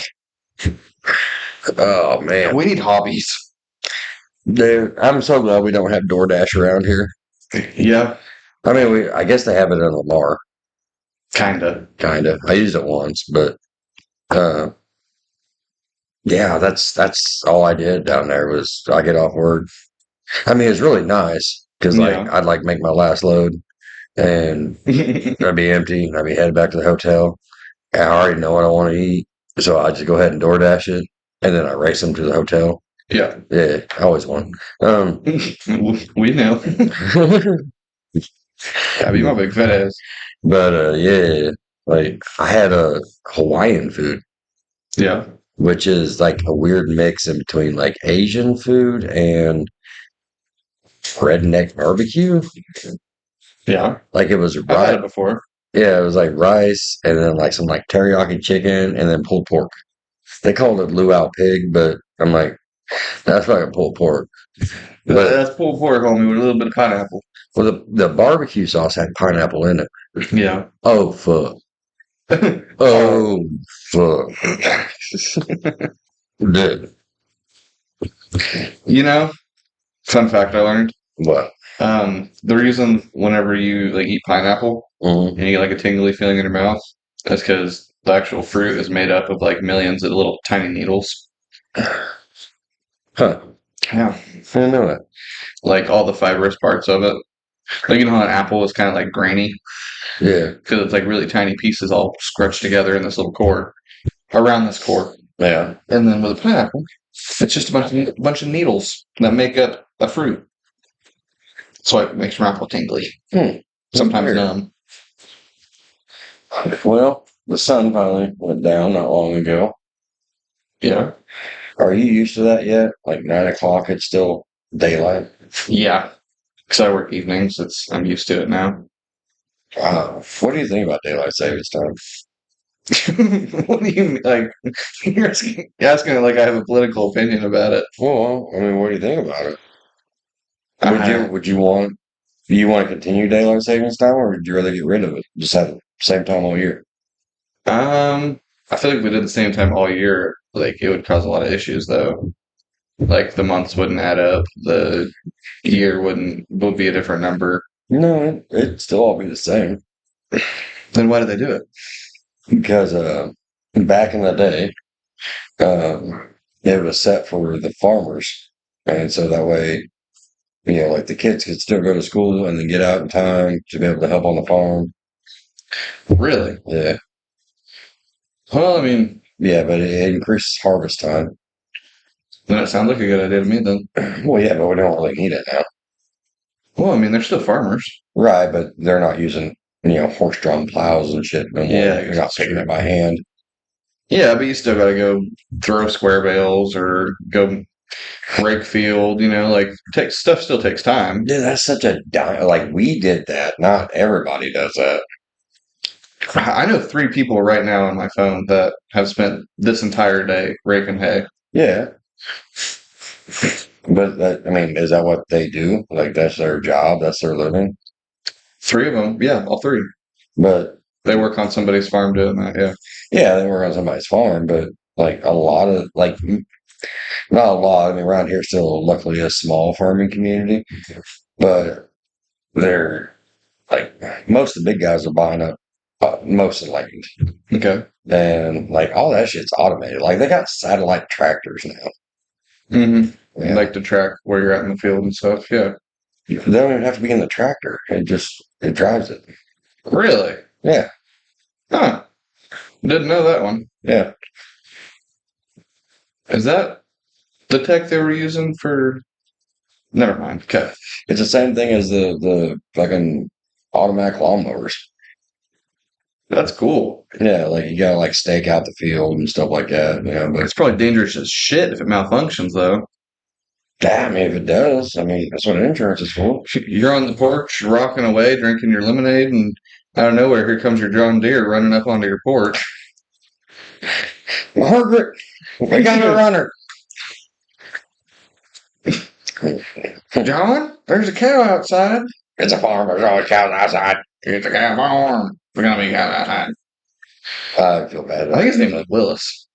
Oh man, We need hobbies. dude, I'm so glad we don't have DoorDash around here. Yeah, I mean, I guess they have it in Lamar, kinda. kind of. I used it once, but uh, yeah, that's all I did down there was I get off work. I mean, it's really nice because like Yeah. I'd like make my last load and I'd be empty and I'd be headed back to the hotel. And I already know what I want to eat, so I just go ahead and DoorDash it, and then I race them to the hotel. Yeah. Yeah, I always won. We know. Yeah, be my big fat ass. But yeah, like I had a Hawaiian food, Yeah. which is like a weird mix in between like Asian food and redneck barbecue. Yeah. Like it was I've had rice. it before. Yeah, it was like rice and then like some like teriyaki chicken and then pulled pork. They called it luau pig, but I'm like, that's fucking pulled pork. But That's pulled pork, homie, with a little bit of pineapple. well, the barbecue sauce had pineapple in it. Yeah. Oh fuck! Oh fuck! Dude, You know, fun fact I learned. what? The reason whenever you like eat pineapple Mhm. and you get like a tingly feeling in your mouth, that's because the actual fruit is made up of like millions of little tiny needles. Huh? Yeah. I didn't know that. Like all the fibrous parts of it. Like you know how an apple is kind of like grainy Yeah, because it's like really tiny pieces all scrunched together in this little core around this core. yeah. And then with a pineapple, it's just a bunch of needles that make up a fruit. So it makes your mouth all tingly. Sometimes Weird. numb. Well, the sun finally went down not long ago. Yeah. Are you used to that yet? Like 9 o'clock, it's still daylight. Yeah. Because I work evenings, I'm used to it now. Wow. What do you think about daylight savings time? What do you mean? Like you're asking it like I have a political opinion about it. Well, I mean, what do you think about it? Uh, Would you want do you want to continue daylight savings time, or would you rather get rid of it? Just have the same time all year. I feel like if we did the same time all year, like it would cause a lot of issues though. Like the months wouldn't add up, the year would be a different number. No, it'd still all be the same Then why did they do it? because back in the day, it was set for the farmers, and so that way, like the kids could still go to school and then get out in time to be able to help on the farm. Really? Yeah, Well, I mean, yeah, but it increases harvest time. then it sounds like a good idea to me then. Well, yeah, but we don't really need it now. Well, I mean, they're still farmers. Right, but they're not using, horse-drawn plows and shit no more. Yeah, I They're guess not that's picking true. it by hand. Yeah, but you still got to go throw square bales or go rake field. Like stuff still takes time. Yeah, that's such a like we did that. Not everybody does that. I know 3 people right now on my phone that have spent this entire day raking hay. Yeah, but I mean, is that what they do? Like that's their job, that's their living. 3 of them, yeah, all 3. But They work on somebody's farm doing that. Yeah. yeah, they work on somebody's farm. But like a lot of not a lot. I mean, around here still luckily a small farming community, but they're like most of the big guys are buying up most of the land. Okay. And like all that shit's automated. Like they got satellite tractors now. Mm-hmm. Yeah. Like to track where you're at in the field and stuff. Yeah. They don't even have to be in the tractor. It drives it. Really? Yeah. Huh. Didn't know that one. Yeah. Is that the tech they were using for? Never mind. Okay. It's the same thing as the fucking automatic lawnmowers. That's cool. Yeah, like you gotta like stake out the field and stuff like that. But It's probably dangerous as shit if it malfunctions, though. I mean, if it does, I mean that's what insurance is for. You're on the porch, rocking away, drinking your lemonade, and out of nowhere, here comes your John Deere running up onto your porch. Margaret, we got a runner. John, there's a cow outside. It's a farm. There's always cows outside. It's a cow farm. We're gonna be cows outside. I feel bad. I think his name was Willis.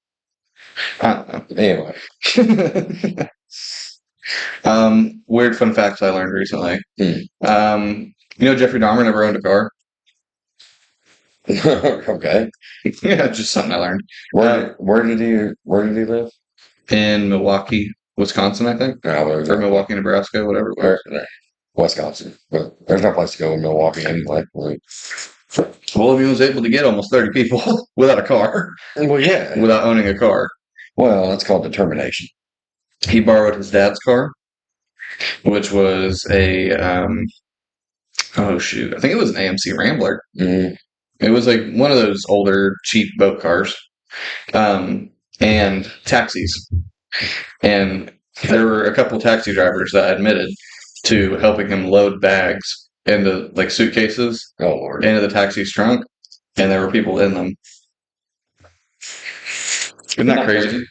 I don't know. Anyway. Weird fun facts I learned recently. Hmm. Jeffrey Dahmer never owned a car. Okay. Yeah, just something I learned. Where did he live? In Milwaukee, Wisconsin, I think. Or Milwaukee, Nebraska, whatever it was. Wisconsin. But there's no place to go in Milwaukee anyway. Well, he was able to get almost 30 people without a car. Well, yeah. Without owning a car. Well, that's called determination. He borrowed his dad's car, which was a, oh shoot, I think it was an AMC Rambler. Mm-hmm. It was like one of those older, cheap boat cars, and taxis. And there were a couple taxi drivers that admitted to helping him load bags into like suitcases into the taxi's trunk, and there were people in them. Isn't that crazy?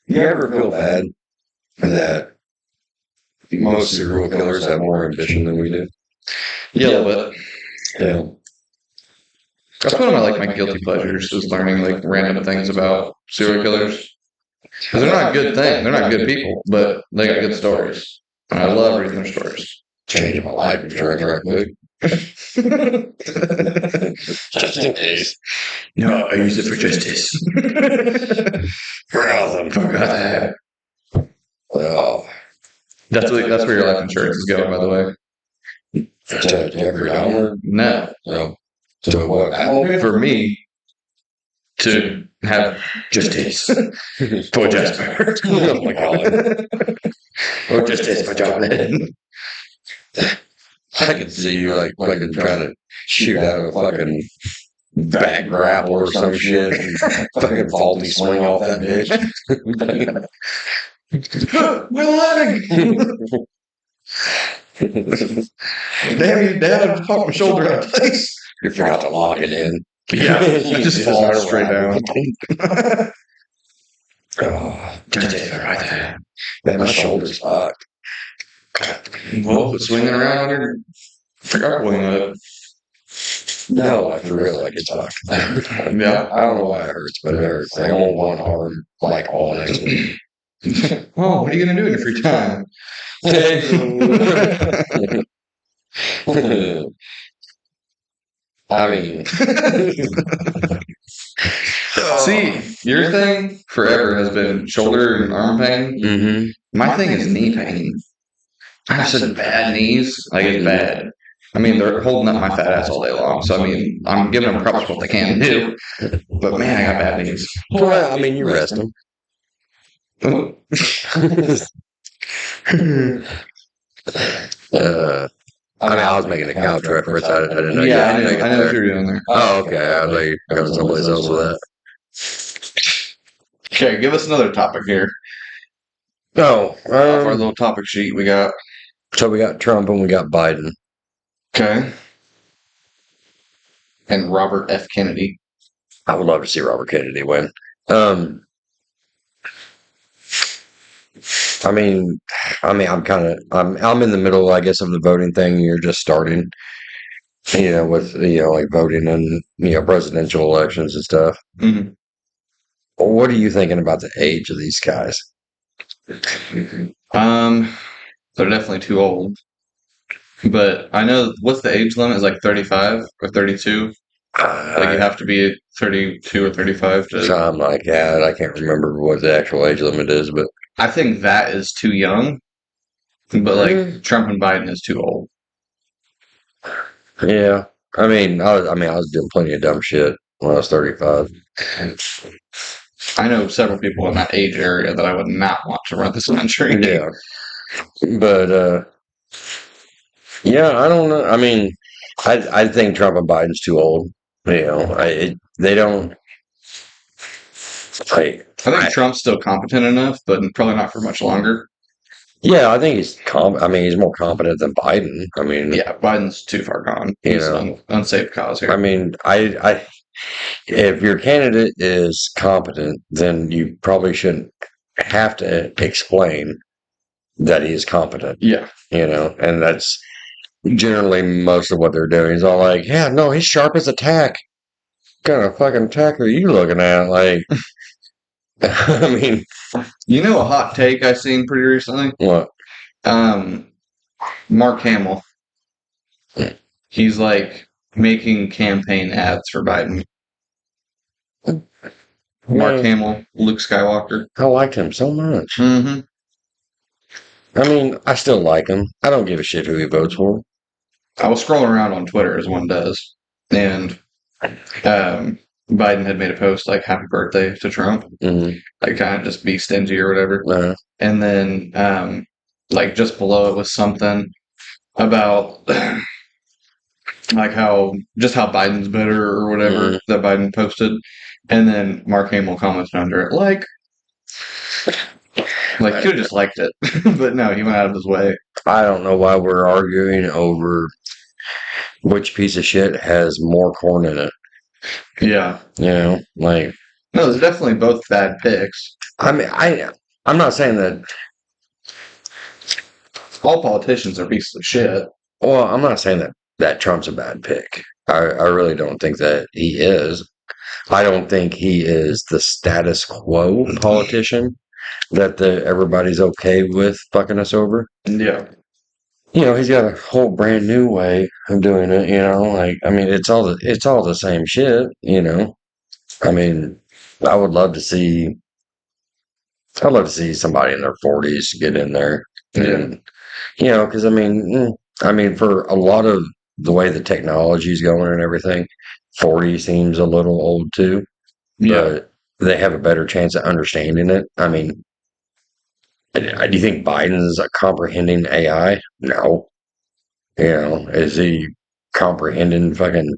You ever feel bad that most serial killers have more ambition than we do? Yeah, a little bit. Yeah. That's one of my guilty pleasures is learning like random things about serial killers. Because they're not good things. They're not good people, but they got good stories. And I love reading their stories. Changing my life insurance right quick. Just in case. No, I use it for justice. Forgot that. Well, that's where your life insurance is going, by the way. To Jeffrey Dahmer? No. No. So what? For me to have justice for Jasper. Oh my god. Or justice for John Lennon. I can see you like fucking trying to shoot out a fucking back grapple or some shit and fucking faulty swing off that bitch. We're living! Damn you, Dad, pop my shoulder out of place. You forgot to lock it in. Yeah, it just falls straight down. Oh, just right there. Man, my shoulder's fucked. Well, swinging around here. Forgot one of it. No, like for real, like it's fucked. Yeah. I don't know why it hurts, but it hurts. Like I'm on one arm, like all next week. Well, what are you gonna do in your free time? I mean, see, your thing forever has been shoulder and arm pain. mm-hmm. My thing is knee pain. I have such bad knees. Like, it's bad. I mean, they're holding up my fat ass all day long. So, I mean, I'm giving them props for what they can do. But, man, I got bad knees. Well, I mean, you rest them. I was making a couch reference. I didn't know. Yeah, you I know what you're doing there. Oh, okay. I was like, going someplace else with that. Okay, give us another topic here. Oh, Off our little topic sheet we got. So we got Trump and we got Biden. Okay. And Robert F. Kennedy. I would love to see Robert Kennedy win. I mean, I'm in the middle, I guess, of the voting thing. You're just starting, with like voting and presidential elections and stuff. Mm-hmm. What are you thinking about the age of these guys? They're definitely too old. But I know what's the age limit? Is like 35 or 32. Like you have to be 32 or 35 to. Something like that. I can't remember what the actual age limit is, but I think that is too young. But like Trump and Biden is too old. Yeah, I was doing plenty of dumb shit when I was 35. I know several people in that age area that I would not want to run this country. Yeah, but yeah, I don't know. I mean, I think Trump and Biden's too old. They don't. I think Trump's still competent enough, but probably not for much longer. Yeah, I think he's he's more competent than Biden. I mean, yeah, Biden's too far gone. He's an unsafe cause here. I mean, if your candidate is competent, then you probably shouldn't have to explain that he is competent. Yeah. And that's generally most of what they're doing. He's all like, yeah, no, he's sharp as a tack. What kind of fucking tack are you looking at? Like, I mean, a hot take I seen pretty recently? what? Mark Hamill. He's like making campaign ads for Biden. Mark Hamill, Luke Skywalker. I liked him so much. Mm-hmm. I mean, I still like him. I don't give a shit who he votes for. I was scrolling around on Twitter as one does, and Biden had made a post like "Happy Birthday" to Trump, like kind of just be stingy or whatever. And then like just below it was something about like how Biden's better or whatever that Biden posted, and then Mark Hamill commented under it like could have just liked it, but no, he went out of his way. I don't know why we're arguing over which piece of shit has more corn in it. Yeah, like no, there's definitely both bad picks. I mean, I'm not saying that all politicians are pieces of shit. Well, I'm not saying that Trump's a bad pick. I really don't think that he is. I don't think he is the status quo politician that everybody's okay with fucking us over. Yeah. He's got a whole brand new way of doing it, like, I mean, it's all the same shit, I mean, I'd love to see somebody in their 40s get in there and, because I mean, for a lot of the way the technology's going and everything, 40 seems a little old too. Yeah. But they have a better chance of understanding it. I mean, do you think Biden's comprehending AI? No. Is he comprehending fucking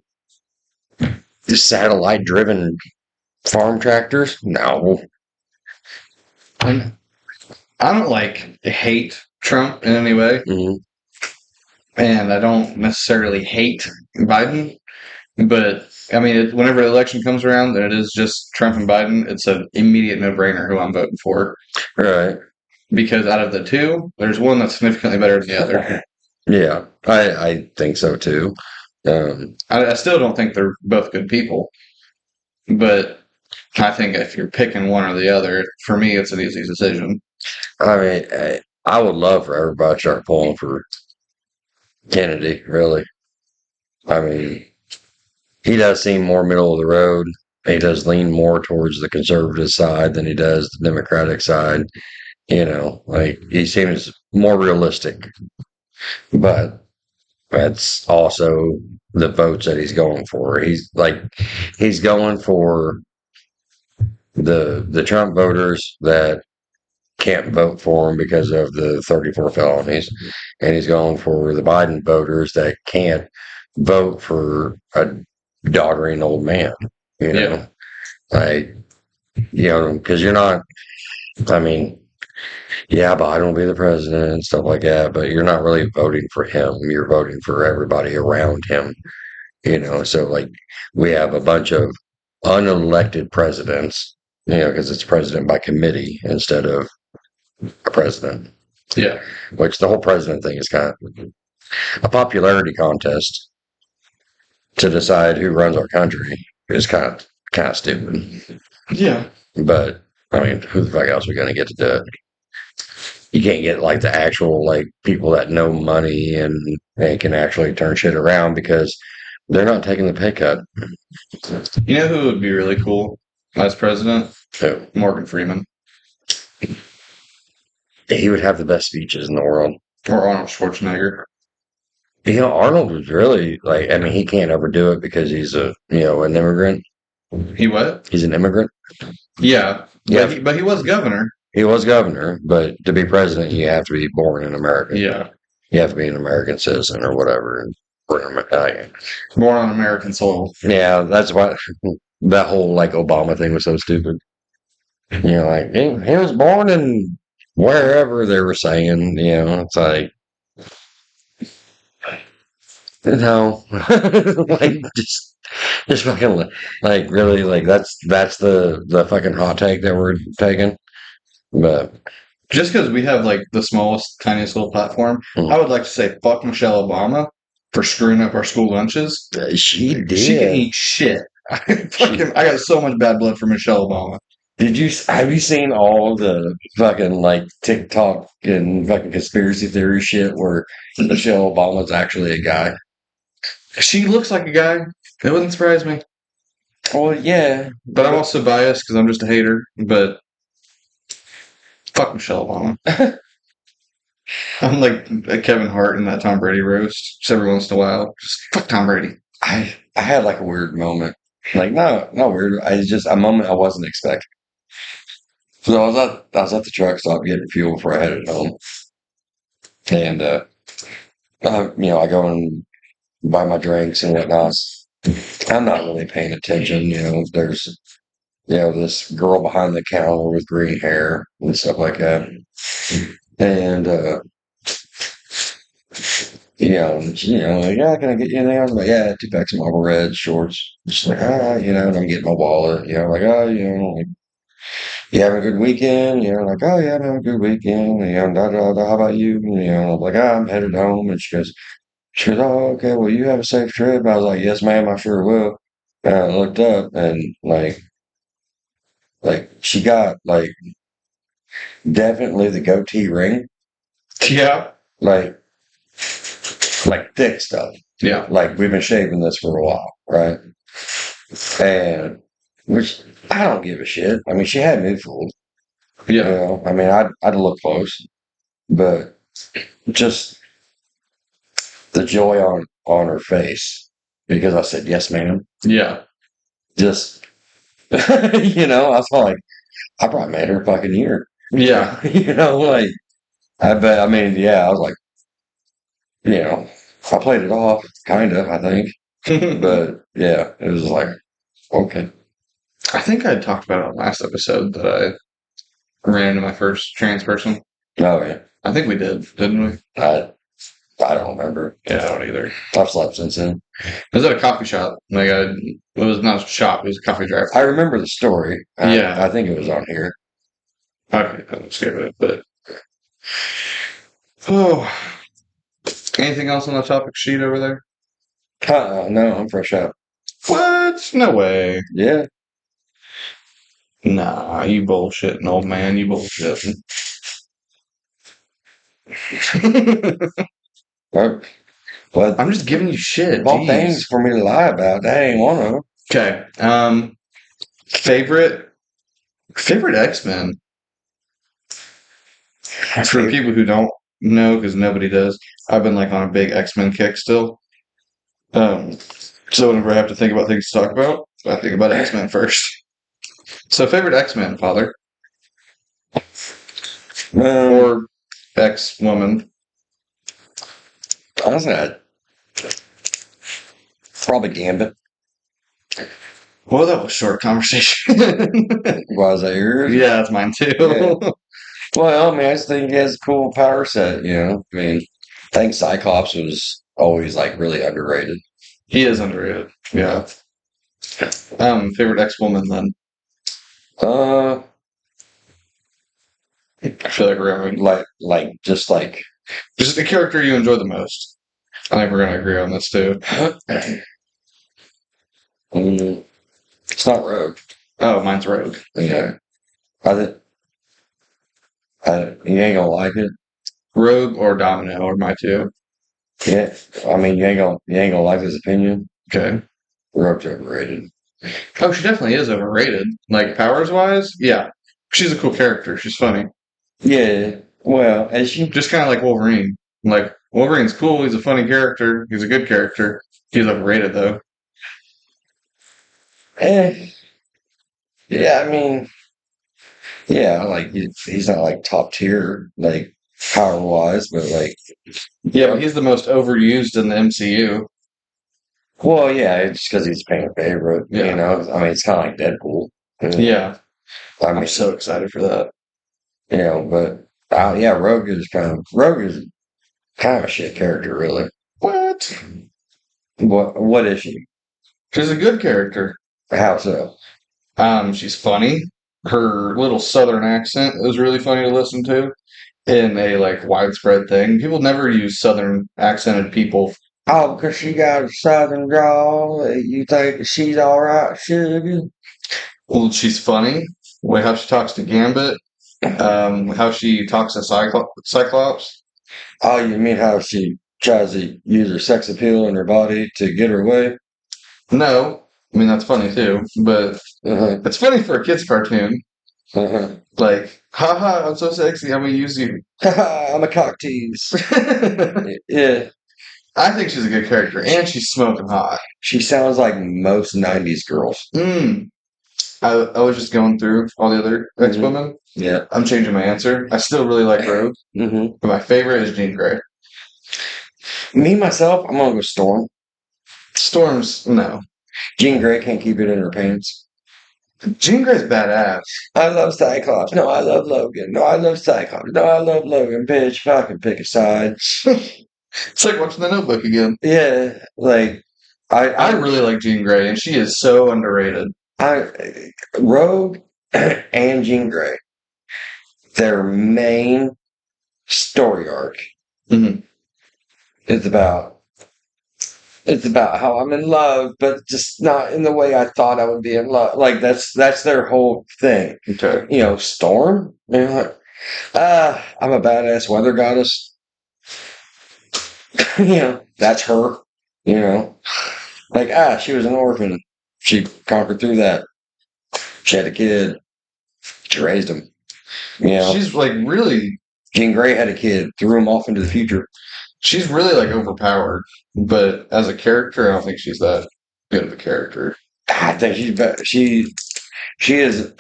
satellite-driven farm tractors? No. I don't hate Trump in any way. Mm-hmm. And I don't necessarily hate Biden, but I mean, whenever the election comes around, and it is just Trump and Biden, it's an immediate no-brainer who I'm voting for. Right. Because out of the two, there's one that's significantly better than the other. Yeah, I think so too. I still don't think they're both good people, but I think if you're picking one or the other, for me, it's an easy decision. I mean, I would love for everybody to start pulling for Kennedy, really. I mean, he does seem more middle of the road. He does lean more towards the conservative side than he does the Democratic side. Like he seems more realistic. But that's also the votes that he's going for. He's going for the Trump voters that can't vote for him because of the 34 felonies, and he's going for the Biden voters that can't vote for a doddering old man. Because you're not. I mean, yeah, Biden will be the president and stuff like that, but you're not really voting for him. You're voting for everybody around him. So like we have a bunch of unelected presidents. Because it's president by committee instead of a president. Yeah. Which the whole president thing is kind of a popularity contest to decide who runs our country is kind of stupid. Yeah. But I mean, who the fuck else are we going to get to do it? You can't get like the actual like people that know money and they can actually turn shit around because they're not taking the pay cut. You know who would be really cool as president? Who? Morgan Freeman. He would have the best speeches in the world. Or Arnold Schwarzenegger. Arnold was really like, I mean, he can't overdo it because he's an immigrant. He what? He's an immigrant. Yeah. But he was governor. He was governor, but to be president, you have to be born in America. Yeah. You have to be an American citizen or whatever. Born on American soil. Yeah, that's why that whole like Obama thing was so stupid. Like he was born in wherever they were saying, it's like, no, like just fucking like really like that's the fucking hot take that we're taking. But just because we have like the smallest, tiniest little platform, I would like to say fuck Michelle Obama for screwing up our school lunches. She did. She can eat shit. I got so much bad blood for Michelle Obama. Have you seen all the fucking like TikTok and fucking conspiracy theory shit where Michelle Obama's actually a guy? She looks like a guy. It wouldn't surprise me. Well, yeah, But I'm also biased because I'm just a hater. But fuck Michelle Obama. I'm like a Kevin Hart in that Tom Brady roast. Just every once in a while. Just fuck Tom Brady. I had like a weird moment. Like no, not weird. I just a moment I wasn't expecting. So I was at the truck stop getting fuel before I headed home, and I go and buy my drinks and whatnot. I'm not really paying attention. There's this girl behind the counter with green hair and stuff like that, and like, yeah, can I get you anything? I was like, yeah, 2 packs of Marlboro Red shorts. Just like, and I'm getting my wallet. Like, like, you having a good weekend? Like, oh yeah, I'm having a good weekend. Da, da, da, how about you? I'm like, I'm headed home. And she goes, oh, okay, well, you have a safe trip. I was like, yes, ma'am, I sure will. And I looked up and like she got like definitely the goatee ring, Yeah. like thick stuff. Yeah. Like we've been shaving this for a while, right? And which I don't give a shit. I mean, she had me fooled. Yeah. I mean, I'd look close, but just the joy on her face because I said yes, ma'am. Yeah. Just I was like, I probably made her a fucking year. Yeah. Like I bet. I mean, yeah, I was like, I played it off, kind of, I think, but yeah, it was like, okay. I think I talked about it on last episode that I ran into my first trans person. Oh yeah, I think we did, didn't we? I don't remember. Yeah, I don't either. I've slept since then. It was at a coffee shop. It was not a shop. It was a coffee drive. I remember the story. Yeah. I think it was on here. Okay, I don't skip it, but oh, anything else on the topic sheet over there? No, I'm fresh out. What? No way. Yeah. Nah, you bullshitting, old man. You bullshitting. Well, I'm just giving you shit. all Jeez. things for me to lie about. That ain't one of them. Okay. Favorite X-Men. For people who don't know, because nobody does, I've been like on a big X-Men kick still. So whenever I have to think about things to talk about, I think about X-Men first. So favorite X-Men, Father? Or X-Woman? Honestly, probably Gambit. Well, that was a short conversation. Was that yours? Yeah, that's mine too. Yeah. Well, I mean, I just think he has a cool power set, I mean, I think Cyclops was always like really underrated. He is underrated. Yeah. Favorite X-Woman then? Uh, I feel like we're going just the character you enjoy the most. I think we're gonna agree on this too. It's not Rogue. Oh, mine's Rogue. Yeah. You ain't gonna like it. Rogue or Domino are my two. Yeah. I mean, you ain't gonna like his opinion. Okay. Rogue's overrated. Oh, she definitely is overrated. Like powers wise, yeah. She's a cool character. She's funny. Yeah. Well, and she Just kind of like Wolverine. Like Wolverine's cool. He's a funny character. He's a good character. He's overrated though. Yeah, I mean, yeah, like he's not like top tier, like power wise, but like, Yeah, but he's the most overused in the MCU. well, yeah, it's because he's a fan favorite. Yeah. I mean, it's kind of like Deadpool. Yeah. I mean, I'm so excited for that. but yeah, Rogue is kind of a shit character, really. What? What is she? She's a good character. How so? She's funny. her little southern accent was really funny to listen to in a like widespread thing. People never use southern accented people. Oh, because she got a southern drawl. You think she's all right, sugar? Well, she's funny. Way how she talks to Gambit. How she talks to Cyclops. Oh, you mean how she tries to use her sex appeal in her body to get her way? No, I mean that's funny too, but Uh-huh. it's funny for a kids' cartoon. Uh-huh. Like, haha, I'm so sexy. I'm gonna use you. I'm a cock tease. Yeah. I think she's a good character, and she's smoking hot. She sounds like most 90s girls. I was just going through all the other X women. Yeah. I'm changing my answer. I still really like Rogue, but my favorite is Jean Grey. Me, myself, I'm going to go Storm. Storm's, no. Jean Grey can't keep it in her pants. Jean Grey's badass. I love Cyclops. No, I love Logan. No, I love Cyclops. No, I love Logan. Bitch, if I can pick a side. It's like watching the Notebook again. Yeah, like I really like Jean Grey, and she is so underrated. Rogue and Jean Grey, their main story arc is about how I'm in love, but just not in the way I thought I would be in love. Like that's their whole thing. Okay. You know, Storm. You know, like, I'm a badass weather goddess. You know, that's her. You know, like she was an orphan. She conquered through that. She had a kid. She raised him. You know, She's like really. Jean Grey had a kid, threw him off into the future. She's really like overpowered, but as a character, I don't think she's that good of a character. I think she is.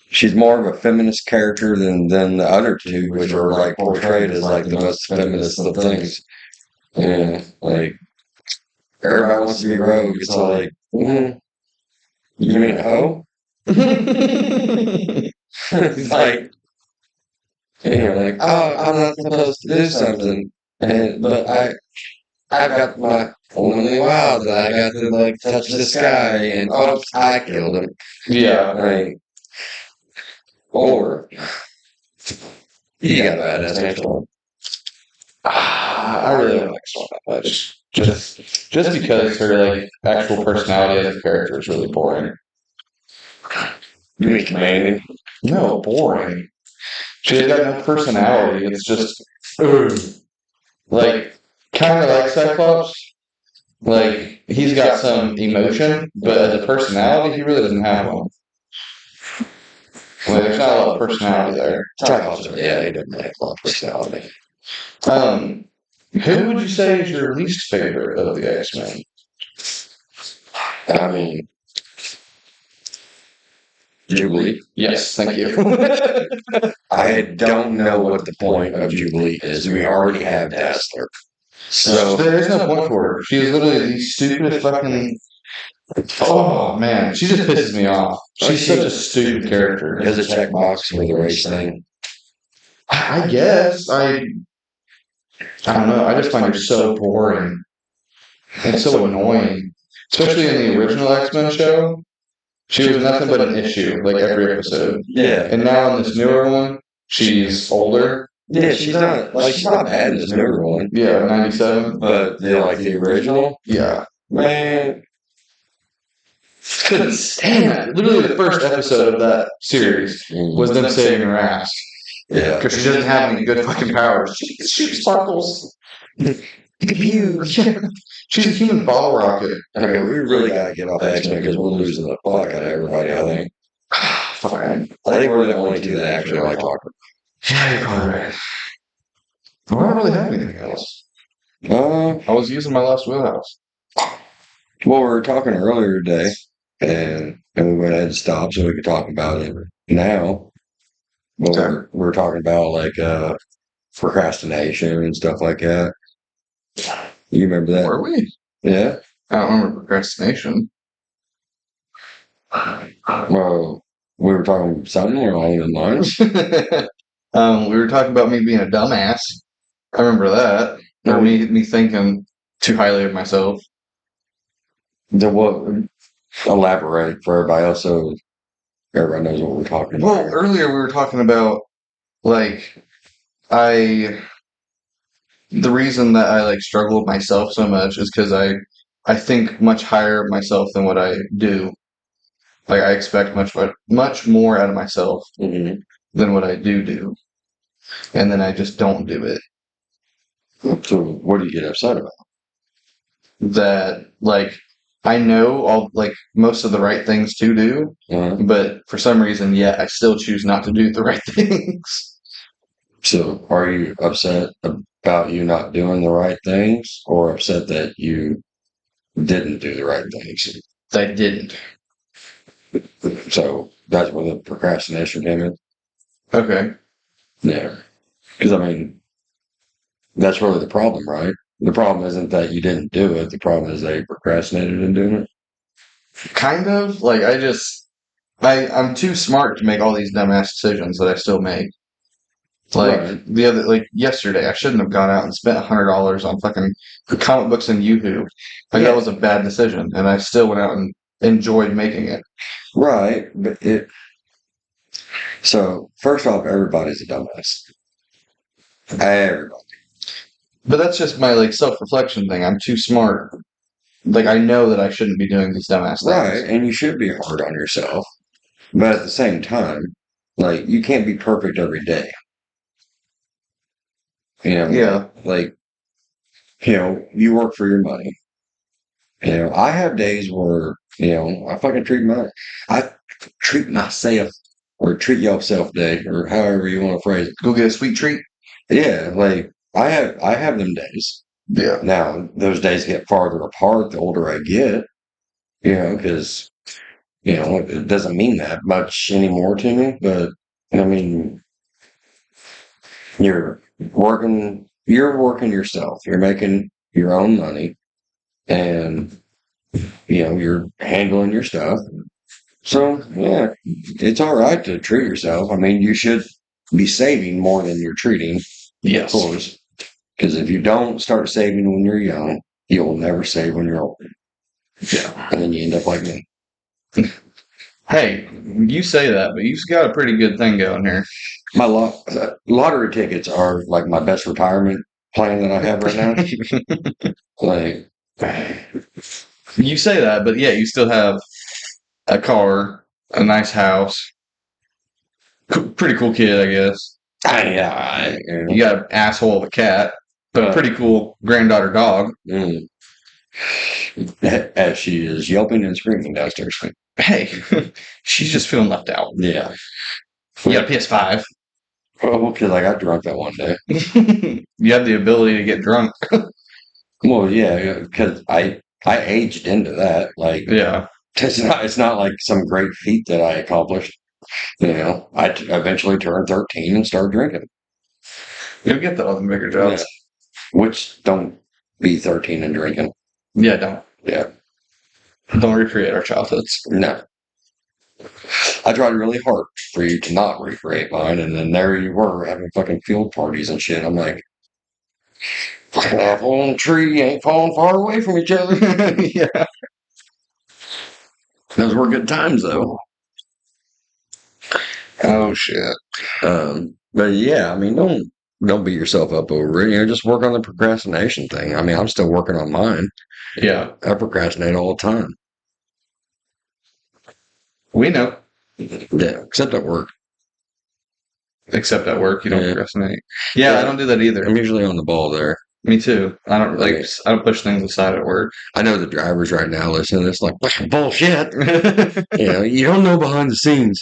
She's more of a feminist character than the other two, which are like portrayed as like the most feminist of things. Yeah, like everybody wants to be Rogue. It's like, you mean a hoe? It's like, like, oh, I'm not supposed to do something, but I've got my only wild that I got to like touch the sky, and oops, I killed him. Yeah. Like, or you got a badass next one. I really don't like Storm that much. Just because her like actual personality as a character is really boring. You mean commanding? No, boring. She's got no personality. It's just like kind of like Cyclops. Like he's got some emotion, but as a personality, he really doesn't have one. Like, there's not a lot of personality there. Cyclops, yeah, he doesn't have a lot of personality. Who would you say is your least favorite of the X-Men? I mean, Jubilee. Yes, thank you. I don't know what the point of Jubilee is. We already have Dazzler. So there's no point for her. She is literally the stupidest fucking. Oh man, she just pisses me off. She's such a stupid character. Does a checkbox for the race thing? I guess I don't know. I just find her so boring and so annoying, especially in the original X-Men show. She was nothing but an issue, like every episode. Yeah. And now in this newer one, she's older. Yeah, she's not bad in this newer one. Yeah, 97. But like the original? Yeah. Man. Couldn't stand it. Literally the first episode of that series was them saving her ass. Yeah. Because she doesn't have any good fucking powers. She can shoot sparkles. She's a human bottle rocket. Okay, we really got to get off X-Men because we're losing the fuck out of everybody, I think. Fine. I think we're the only two that actually like talking. Yeah, you're probably right. I don't really have anything else. I was using my last wheelhouse. Well, we were talking earlier today, and we went ahead and stopped so we could talk about it now. Well, we're talking about like procrastination and stuff like that. You remember that? Were we? Yeah. I don't remember procrastination. Well, we were talking something along the lines. We were talking about me being a dumbass. I remember that. Or me thinking too highly of myself. Elaborate for everybody else. So everybody knows what we're talking about. Well, earlier we were talking about like the reason that I like struggle with myself so much is because I think much higher of myself than what I do. Like I expect much more out of myself Mm-hmm. than what I do, and then I just don't do it. So what do you get upset about? That like I know all like most of the right things to do, but for some reason, yet I still choose not to do the right things. So are you upset about you not doing the right things, or upset that you didn't do the right things? I didn't. So that's where the procrastination came in. Okay. Yeah. Because I mean, that's really the problem, right? The problem isn't that you didn't do it. The problem is that you procrastinated in doing it. Kind of like I'm too smart to make all these dumbass decisions that I still make. Like Right. the other like yesterday, I shouldn't have gone out and spent $100 on fucking comic books and YooHoo. Like Yeah. that was a bad decision, and I still went out and enjoyed making it. Right. So first off, everybody's a dumbass. Everybody. But that's just my like self-reflection thing. I'm too smart. Like I know that I shouldn't be doing these dumbass things. Right. And you should be hard on yourself. But at the same time, like you can't be perfect every day. Yeah. Like, you work for your money. I have days where, I fucking I treat myself or treat yourself day or however you want to phrase it. Go get a sweet treat. Yeah. Like I have them days. Yeah. Now those days get farther apart the older I get, because, it doesn't mean that much anymore to me, but I mean, you're working yourself, you're making your own money and, you're handling your stuff. So yeah, it's all right to treat yourself. I mean, you should be saving more than you're treating, Yes. of course, because if you don't start saving when you're young, you'll never save when you're old. Yeah. And then you end up like me. Hey, you say that, but you've got a pretty good thing going here. My lottery tickets are like my best retirement plan that I have right now. Like, You say that, but yeah, you still have a car, a nice house, pretty cool kid, I guess. You got an asshole of a cat, but a pretty cool granddaughter dog. As she is yelping and screaming downstairs. Hey, she's just feeling left out. Yeah. You got a PS5. Well, because I got drunk that one day. You have the ability to get drunk. Well, yeah, because I aged into that. Like, Yeah. it's not like some great feat that I accomplished. I eventually turned 13 and started drinking. You'll get that on the bigger jobs. Yeah. Which don't be 13 and drinking. Yeah, don't. Yeah. Don't recreate our childhoods. No. I tried really hard for you to not recreate mine, and then there you were having fucking field parties and shit. I'm like, fucking apple on a tree ain't falling far away from each other. Yeah. Those were good times, though. Oh shit. But yeah, I mean, don't beat yourself up over it. Just work on the procrastination thing. I mean, I'm still working on mine. Yeah. I procrastinate all the time. We know. Yeah, except at work. Except at work, you don't procrastinate. Yeah, I don't do that either. I'm usually on the ball there. Me too. I don't push things aside at work. I know the drivers right now listening to this like, bullshit. You don't know behind the scenes.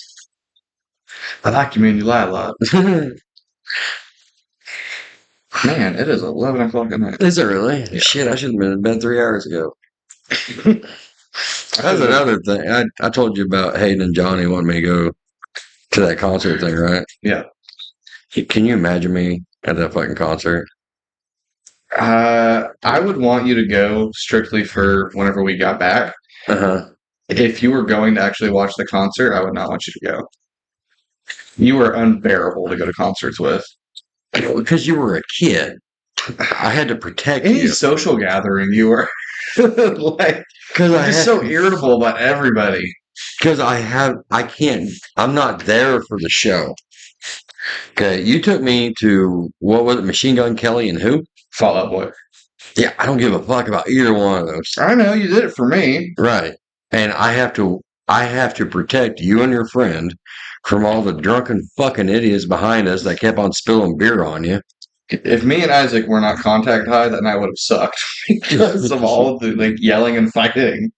I like you, man. You lie a lot. Man, it is 11 o'clock at night. Is it really? Yeah. Shit, I should have been in bed 3 hours ago. That's another thing. I told you about Hayden and Johnny wanting me to go to that concert thing, right? Yeah. Can you imagine me at that fucking concert? I would want you to go strictly for whenever we got back. Uh-huh. If you were going to actually watch the concert, I would not want you to go. You were unbearable to go to concerts with. Because you were a kid. I had to protect Any you. social gathering, you were like, because you're just so irritable about everybody. Because I'm not there for the show. Okay, you took me to, what was it, Machine Gun Kelly and who? Fall Out Boy. Yeah, I don't give a fuck about either one of those. I know you did it for me. Right. And I have to protect you and your friend from all the drunken fucking idiots behind us that kept on spilling beer on you. If me and Isaac were not contact high, that night would have sucked because of all the like yelling and fighting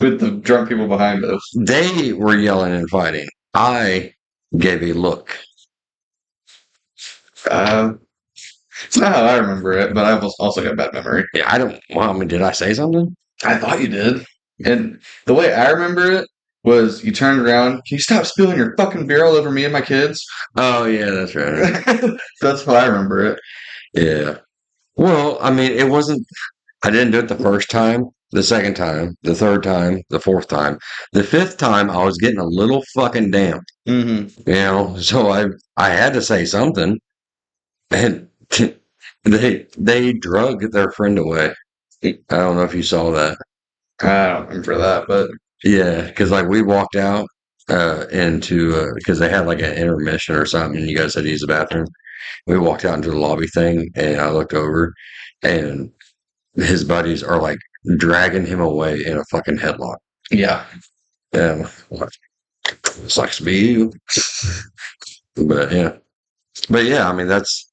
with the drunk people behind us. They were yelling and fighting. I gave a look. It's not how I remember it, but I've also got bad memory. Yeah, well, I mean, did I say something? I thought you did. And the way I remember it was you turned around, can you stop spilling your fucking beer all over me and my kids? Oh, yeah, that's right. That's how I remember it. Yeah. Well, I mean, I didn't do it the first time, the second time, the third time, the fourth time. The fifth time, I was getting a little fucking damp. Mm-hmm. So I had to say something. And they drug their friend away. I don't know if you saw that. I don't remember that, but Yeah, because like we walked out into because they had like an intermission or something, and you guys had to use the bathroom. We walked out into the lobby thing, and I looked over, and his buddies are like dragging him away in a fucking headlock. yeah. And sucks to be you. But yeah, I mean that's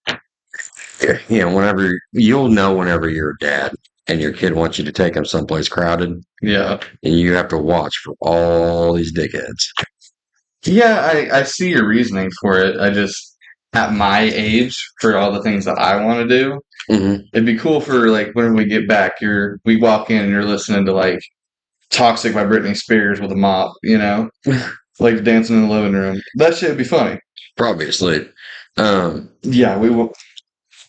whenever you'll know whenever you're a dad and your kid wants you to take him someplace crowded, Yeah. and you have to watch for all these dickheads. Yeah, I see your reasoning for it. I just, at my age, for all the things that I want to do, it'd be cool for like when we get back, we walk in and you're listening to like Toxic by Britney Spears with a mop, like dancing in the living room. That shit would be funny. Probably asleep. Yeah, we will.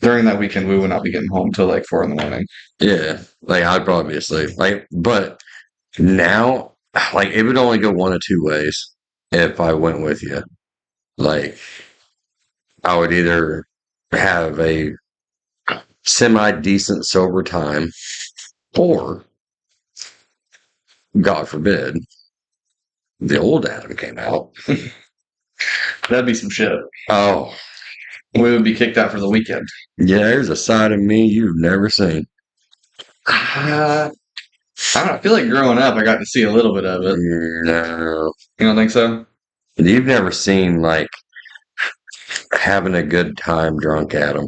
During that weekend, we would not be getting home till like 4 a.m. Yeah, like I'd probably be asleep. Like, but now, like it would only go one of two ways if I went with you. Like, I would either have a semi decent sober time, or God forbid, the old Adam came out. That'd be some shit. Oh, We would be kicked out for the weekend. yeah, there's a side of me you've never seen. I don't know. I feel like growing up, I got to see a little bit of it. No, You don't think so? you've never seen like having a good time drunk Adam.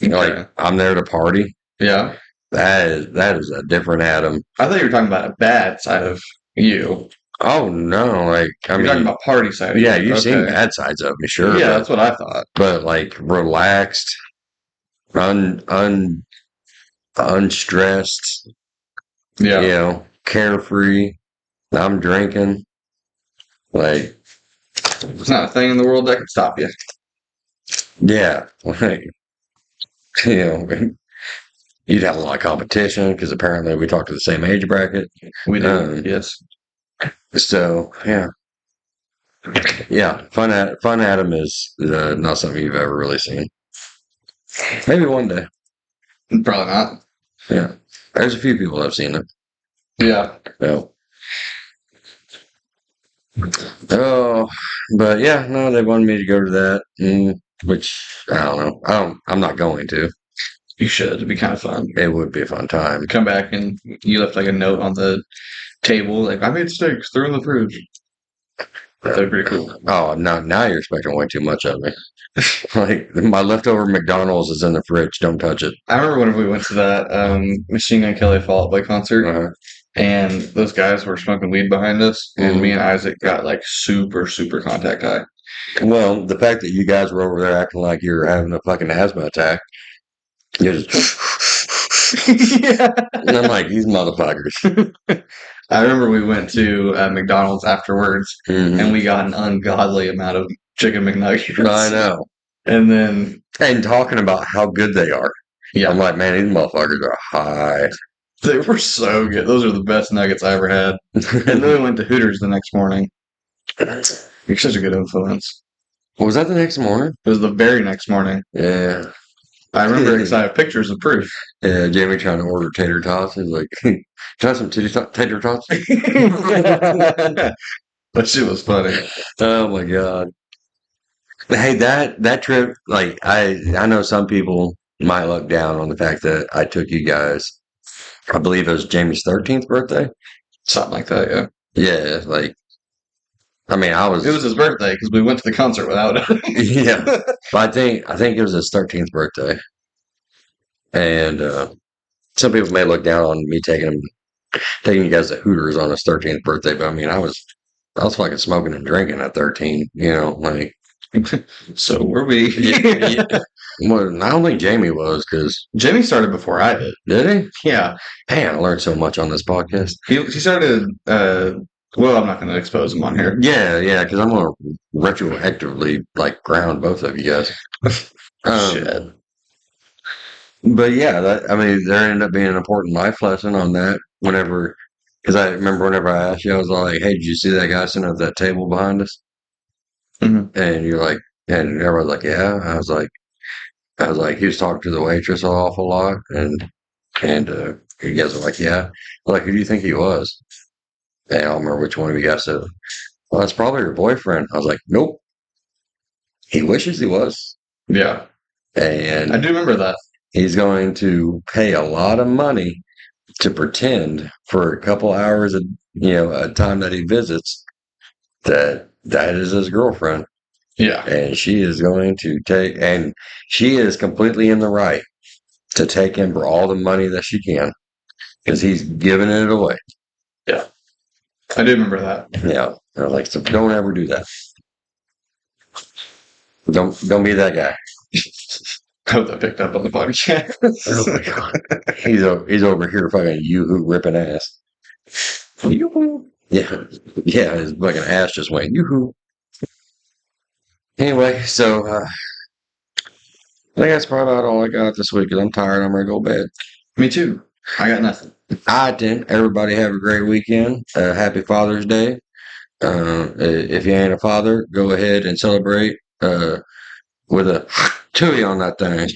Like I'm there to party. Yeah. That is a different Adam. I thought you were talking about a bad side of you. Oh no, like You're talking about party side of yeah, you. you've seen bad sides of me, sure. Yeah, that's what I thought. But like relaxed, unstressed, Yeah. carefree. I'm drinking. Like There's not a thing in the world that can stop you. yeah, like you'd have a lot of competition because apparently we talk to the same age bracket. We do. Yes. So yeah, Fun Adam is not something you've ever really seen. Maybe one day. Probably not. Yeah, there's a few people that have seen it. Yeah. No. Oh, but yeah, no, they wanted me to go to that, which I don't know. I'm not going to. You should. It'd be kind of fun. It would be a fun time. Come back and you left like a note on the table, like I made steaks, threw in the fridge. That'd be pretty cool. Oh, now you're expecting way too much of me. Like my leftover McDonald's is in the fridge. Don't touch it. I remember when we went to that Machine Gun Kelly Fall Out Boy concert, and those guys were smoking weed behind us, and me and Isaac got like super, super contact high. Well, the fact that you guys were over there acting like you were having a fucking asthma attack, you're just Yeah. and I'm like, these motherfuckers. I remember we went to McDonald's afterwards, and we got an ungodly amount of chicken McNuggets. I know. And talking about how good they are. Yeah. I'm like, man, these motherfuckers are high. They were so good. Those are the best nuggets I ever had. And then we went to Hooters the next morning. You're such a good influence. Was that the next morning? It was the very next morning. Yeah. I remember because I have pictures of proof. Yeah, Jamie trying to order tater tots. He's like, "Can I have some tater tots?" That shit was funny. Oh my god! Hey, that trip, like I know some people might look down on the fact that I took you guys. I believe it was Jamie's 13th birthday. Something like that, yeah. Yeah, like I mean, I was. It was his birthday because we went to the concert without him. Yeah, but I think it was his 13th birthday, and some people may look down on me taking you guys to Hooters on his 13th birthday. But I mean, I was fucking smoking and drinking at 13. Like. So were we. Yeah. Well, I don't think Jamie was because Jamie started before I did. did he? Yeah. Man, I learned so much on this podcast. He started, well, I'm not going to expose him on here. Yeah, because I'm gonna retroactively like ground both of you guys. Shit. But yeah, I mean, there ended up being an important life lesson on that. Because I remember whenever I asked you, I was like, "Hey, did you see that guy sitting at that table behind us?" Mhm. And you're like, and everyone's like, "Yeah." I was like, he was talking to the waitress an awful lot, and you guys were like, "Yeah." Like, who do you think he was? And I don't remember which one of you guys said. Well, that's probably your boyfriend. I was like, nope. He wishes he was. Yeah. And I do remember that. he's going to pay a lot of money to pretend for a couple hours a time that he visits that is his girlfriend. Yeah. And she is she is completely in the right to take him for all the money that she can because he's giving it away. Yeah. I do remember that. Yeah. I was like, so don't ever do that. Don't be that guy. I hope that picked up on the podcast. Oh my god, he's over here fucking yoo-hoo ripping ass. Yoo-hoo. Yeah, his fucking ass just went yoo-hoo. Anyway, so I think that's probably about all I got this week. Cause I'm tired. I'm ready to go to bed. Me too. I got nothing. All right, then. Everybody have a great weekend. Happy Father's Day. If you ain't a father, go ahead and celebrate with a tui on that thing.